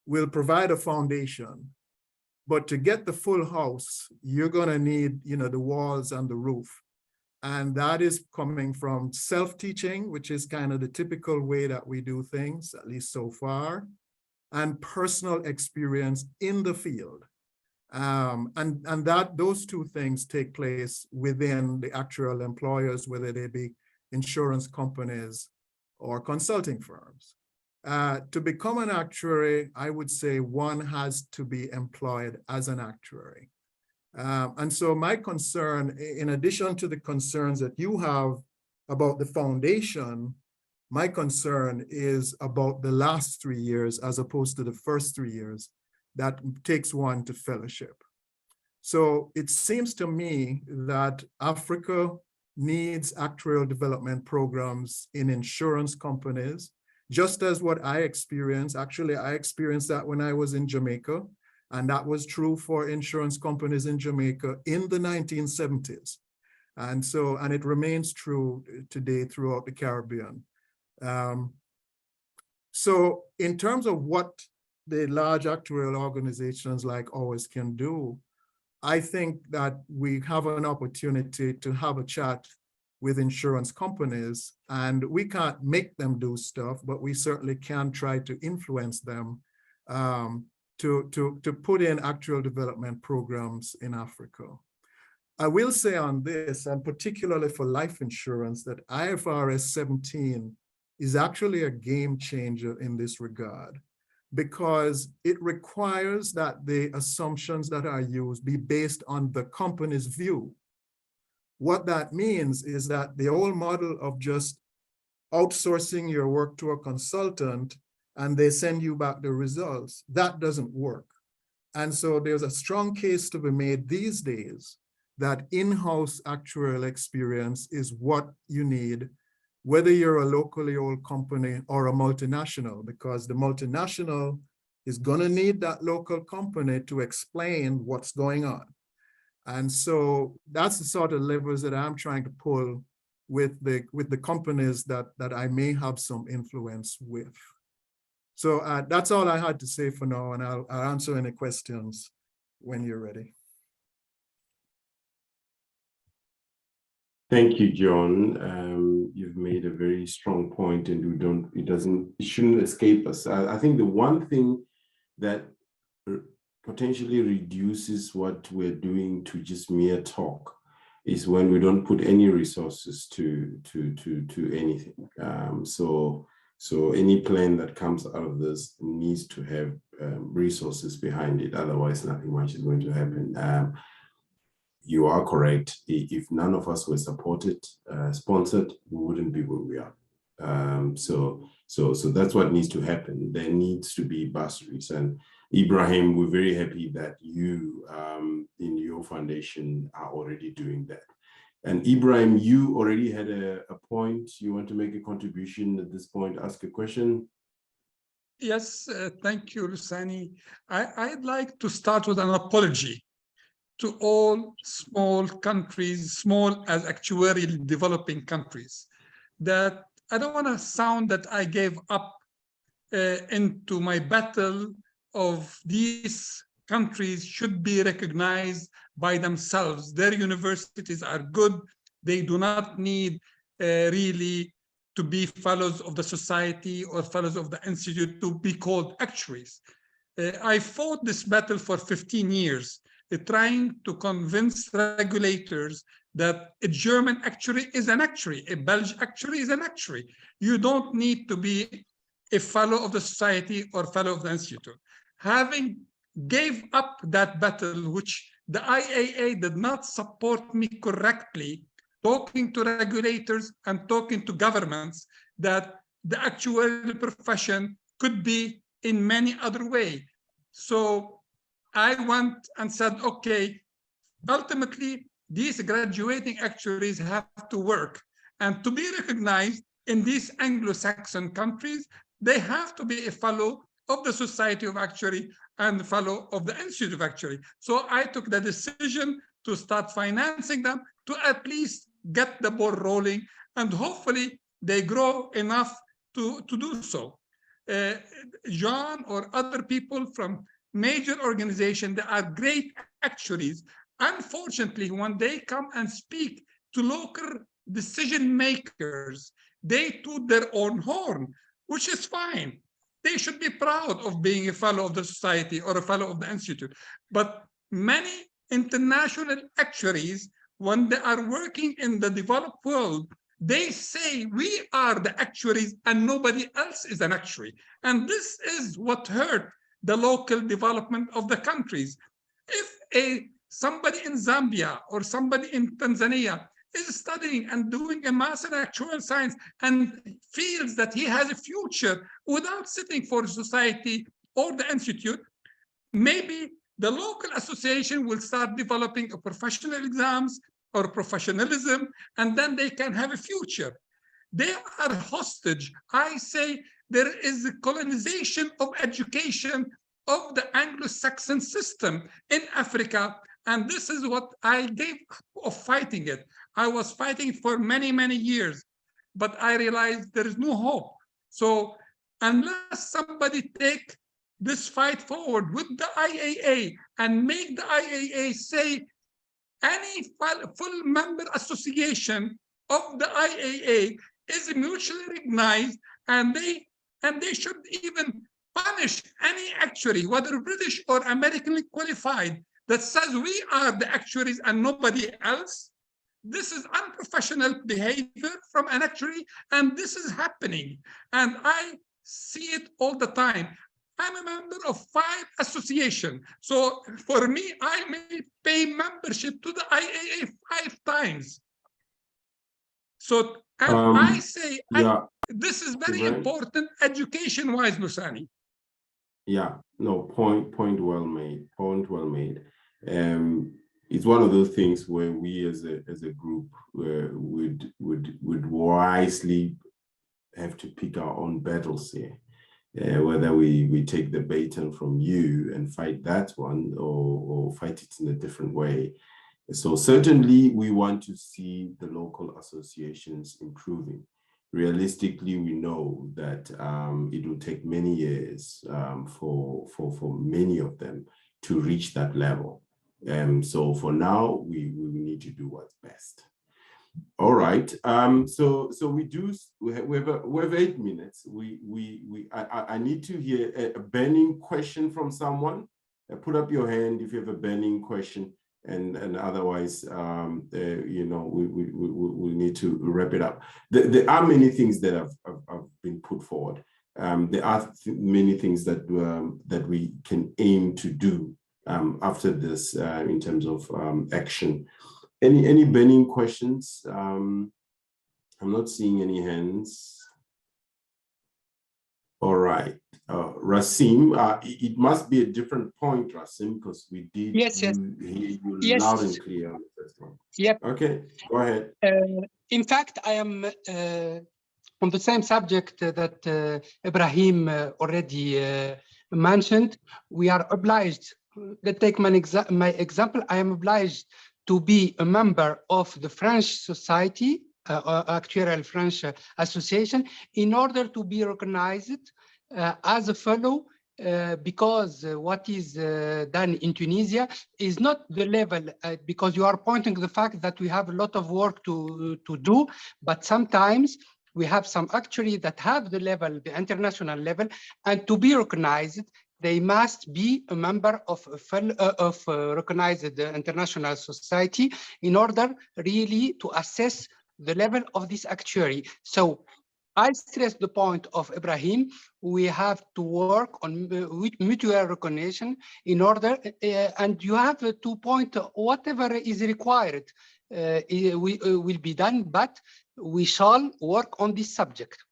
will provide a foundation, but to get the full house, you're going to need, the walls and the roof. And that is coming from self-teaching, which is kind of the typical way that we do things, at least so far, and personal experience in the field. And those two things take place within the actual employers, whether they be insurance companies or consulting firms. To become an actuary, I would say one has to be employed as an actuary. And so my concern, in addition to the concerns that you have about the foundation, my concern is about the last 3 years as opposed to the first 3 years that takes one to fellowship. So it seems to me that Africa needs actuarial development programs in insurance companies, just as what I experienced. Actually, I experienced that when I was in Jamaica, and that was true for insurance companies in Jamaica in the 1970s. And it remains true today throughout the Caribbean. So in terms of what the large actuarial organizations like ours can do, I think that we have an opportunity to have a chat with insurance companies, and we can't make them do stuff, but we certainly can try to influence them to put in actual development programs in Africa. I will say on this, and particularly for life insurance, that IFRS 17 is actually a game changer in this regard, because it requires that the assumptions that are used be based on the company's view. What that means is that the old model of just outsourcing your work to a consultant and they send you back the results, that doesn't work. And so there's a strong case to be made these days that in-house actuarial experience is what you need, whether you're a locally owned company or a multinational, because the multinational is going to need that local company to explain what's going on. And so that's the sort of levers that I'm trying to pull with the companies that I may have some influence with. So that's all I had to say for now, and I'll answer any questions when you're ready. Thank you, John. You've made a very strong point, and it shouldn't escape us. I think the one thing that potentially reduces what we're doing to just mere talk is when we don't put any resources to anything. So any plan that comes out of this needs to have resources behind it. Otherwise, nothing much is going to happen. You are correct. If none of us were sponsored, we wouldn't be where we are. So that's what needs to happen. There needs to be bursaries. And Ibrahim, we're very happy that you in your foundation are already doing that. And Ibrahim, you already had a point. You want to make a contribution at this point, ask a question? Yes, thank you, Lusani. I'd like to start with an apology to all small countries, small as actuarially developing countries, that I don't want to sound that I gave up into my battle of these countries should be recognized by themselves. Their universities are good. They do not need really to be fellows of the society or fellows of the institute to be called actuaries. I fought this battle for 15 years, trying to convince regulators that a German actuary is an actuary, a Belgian actuary is an actuary. You don't need to be a fellow of the society or fellow of the institute. Having gave up that battle, which the IAA did not support me correctly, talking to regulators and talking to governments, that the actuarial profession could be in many other ways. So I went and said, okay, ultimately, these graduating actuaries have to work. And to be recognized in these Anglo-Saxon countries, they have to be a fellow of the Society of Actuary and a fellow of the Institute of Actuary. So I took the decision to start financing them to at least get the ball rolling, and hopefully they grow enough to do so. John or other people from major organizations that are great actuaries, unfortunately, when they come and speak to local decision makers, they toot their own horn, which is fine. They should be proud of being a fellow of the society or a fellow of the institute. But many international actuaries, when they are working in the developed world, they say we are the actuaries and nobody else is an actuary. And this is what hurt the local development of the countries. If somebody in Zambia or somebody in Tanzania is studying and doing a master in actuarial science and feels that he has a future without sitting for a society or the institute, maybe the local association will start developing a professional exams or professionalism, and then they can have a future. They are hostage. I say there is a colonization of education of the Anglo-Saxon system in Africa, and this is what I gave up of fighting it. I was fighting for many, many years, but I realized there is no hope. So unless somebody take this fight forward with the IAA and make the IAA say any full member association of the IAA is mutually recognized, and they should even punish any actuary, whether British or Americanly qualified, that says we are the actuaries and nobody else. This is unprofessional behavior from an actuary, and this is happening. And I see it all the time. I'm a member of 5 associations. So for me, I may pay membership to the IAA 5 times. So and I say, this is very important education-wise, Lusani. Yeah, no, point well made. Point well made. It's one of those things where we as a group would wisely have to pick our own battles here. Whether we take the baton from you and fight that one or fight it in a different way. So certainly we want to see the local associations improving. Realistically, we know that it will take many years for many of them to reach that level. So for now, we need to do what's best. All right. So we have 8 minutes. I need to hear a burning question from someone. Put up your hand if you have a burning question, and otherwise, you know, we need to wrap it up. There are many things that have been put forward. There are many things that that we can aim to do after this in terms of action. Any burning questions? I'm not seeing any hands. All right, Rasim, it must be a different point, Rasim, because we did hear you loud and clear on the first one. Yep. Okay, go ahead. In fact, I am on the same subject that Ibrahim already mentioned. We are obliged, let's take my example. I am obliged to be a member of the French Society, Actuarial French Association, in order to be recognized as a fellow, because what is done in Tunisia is not the level, because you are pointing the fact that we have a lot of work to do, but sometimes we have some actuaries that have the level, the international level, and to be recognized, they must be a member of a recognized international society in order really to assess the level of this actuary. So I stress the point of Ibrahim. We have to work on mutual recognition in order, and you have to point whatever is required will be done, but we shall work on this subject.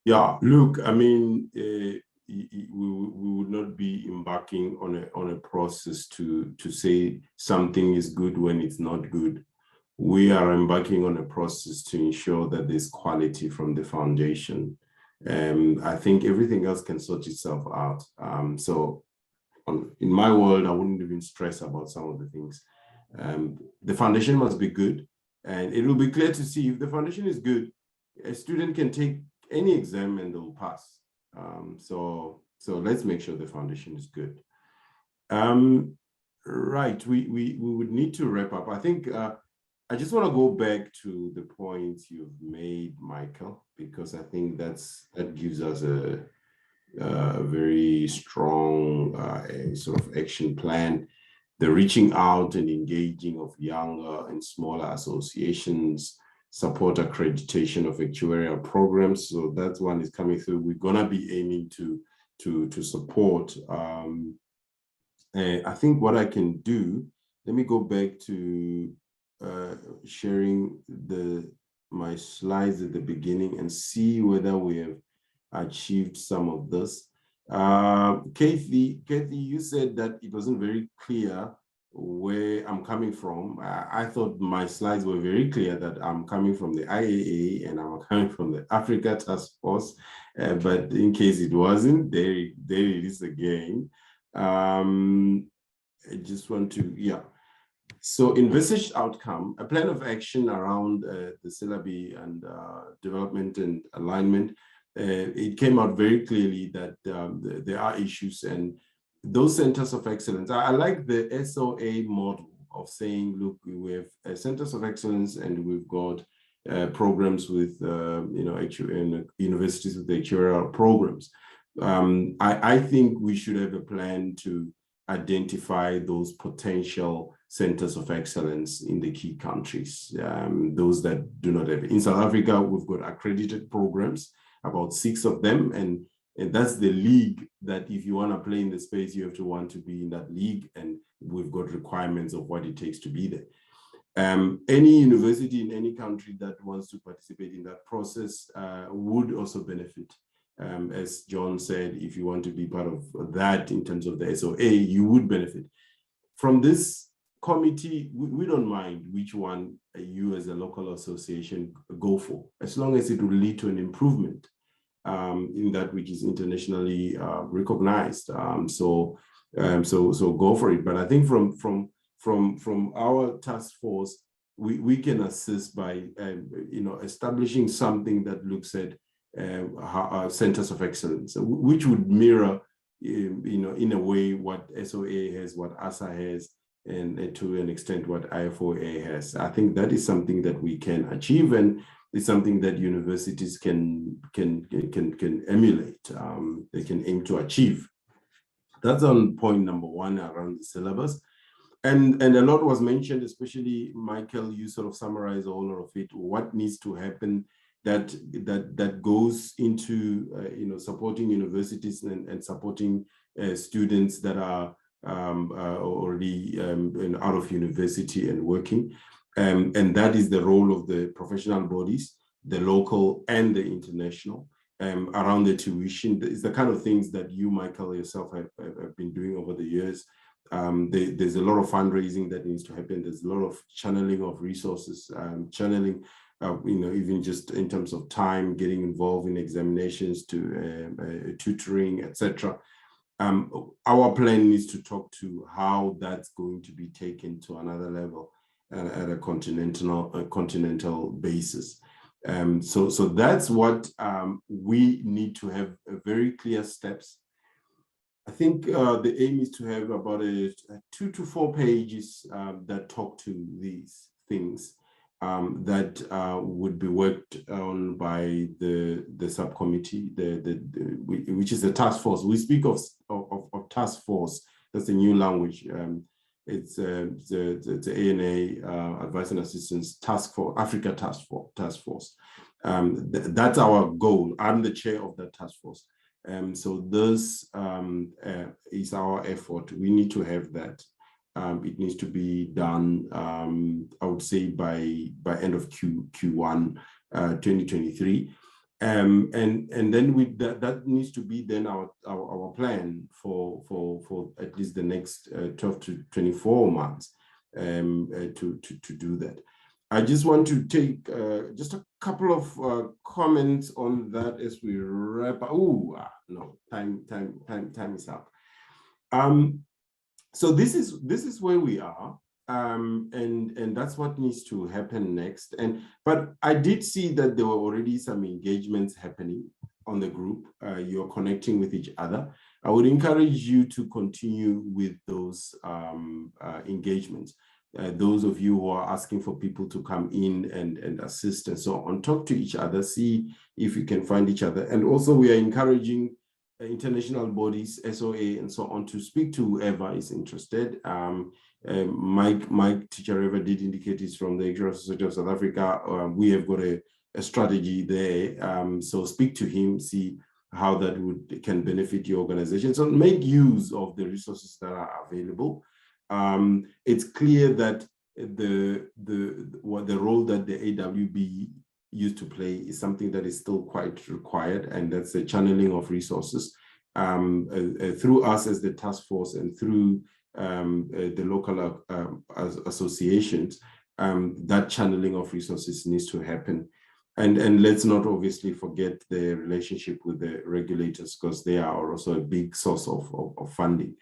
Yeah, look, I mean, we would not be embarking on a process to say something is good when it's not good. We are embarking on a process to ensure that there's quality from the foundation. I think everything else can sort itself out. So in my world, I wouldn't even stress about some of the things. The foundation must be good, and it will be clear to see if the foundation is good, a student can take any exam and they'll pass. So let's make sure the foundation is good. Right, we would need to wrap up. I think I just want to go back to the points you've made, Michael, because I think that gives us a very strong sort of action plan. The reaching out and engaging of younger and smaller associations, support accreditation of actuarial programs. So that one is coming through. We're gonna be aiming to support. I think what I can do, let me go back to sharing my slides at the beginning and see whether we have achieved some of this. Kathy, you said that it wasn't very clear where I'm coming from. I thought my slides were very clear that I'm coming from the IAA and I'm coming from the Africa Task Force, but in case it wasn't, there it is again. I just want to, yeah. So envisaged outcome, a plan of action around the syllabi and development and alignment. It came out very clearly that there are issues, and those centers of excellence. I like the SOA model of saying, look, we have centers of excellence, and we've got programs with universities with actuarial programs. I think we should have a plan to identify those potential centers of excellence in the key countries, those that do not have. In South Africa, we've got accredited programs, about 6 of them, and that's the league that if you want to play in the space, you have to want to be in that league, and we've got requirements of what it takes to be there. Any university in any country that wants to participate in that process would also benefit. As John said, if you want to be part of that in terms of the SOA, you would benefit. From this committee, we don't mind which one you as a local association go for, as long as it will lead to an improvement in that which is internationally recognized. So go for it. But I think from our task force, we can assist by establishing something that looks at centers of excellence, which would mirror in a way what SOA has, what ASA has, and to an extent what IFOA has. I think that is something that we can achieve, and it's something that universities can emulate. They can aim to achieve. That's on point number 1 around the syllabus. And a lot was mentioned, especially Michael, you sort of summarize all of it, what needs to happen that goes into supporting universities and supporting students that are already out of university and working. And that is the role of the professional bodies, the local and the international, around the tuition. It's the kind of things that you, Michael, yourself have been doing over the years. There's a lot of fundraising that needs to happen. There's a lot of channeling of resources, channeling, even just in terms of time, getting involved in examinations, to tutoring, etc. Our plan is to talk to how that's going to be taken to another level at a continental basis. So that's what we need to have very clear steps. I think the aim is to have about 2 to 4 pages that talk to these things that would be worked on by the subcommittee, which is the task force. We speak of task force. That's a new language. It's the ANA Advice and Assistance Task Force, Africa Task Force. That's our goal. I'm the chair of that task force. So this is our effort. We need to have that. It needs to be done, I would say, by end of Q1 2023. And then with that needs to be then our plan for at least the next 12 to 24 months to do that. I just want to take just a couple of comments on that as we wrap up. No, time is up. So this is where we are, and that's what needs to happen next. But I did see that there were already some engagements happening on the group. You're connecting with each other. I would encourage you to continue with those engagements. Those of you who are asking for people to come in and assist and so on, talk to each other, see if you can find each other. And also we are encouraging international bodies, SOA and so on, to speak to whoever is interested. Mike Tichareva did indicate he's from the Actuarial Society of South Africa. We have got a strategy there. So speak to him, see how that can benefit your organization. So make use of the resources that are available. It's clear that the role that the AWB used to play is something that is still quite required, and that's the channeling of resources through us as the task force and through the local associations. That channeling of resources needs to happen. And let's not obviously forget the relationship with the regulators, because they are also a big source of funding.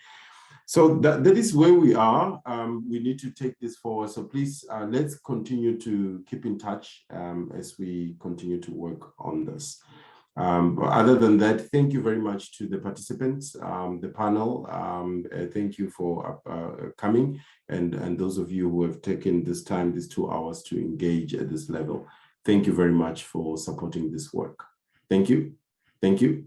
So that is where we are. We need to take this forward. So please, let's continue to keep in touch as we continue to work on this. But other than that, thank you very much to the participants, the panel. Thank you for coming, and those of you who have taken this time, these 2 hours, to engage at this level. Thank you very much for supporting this work. Thank you. Thank you.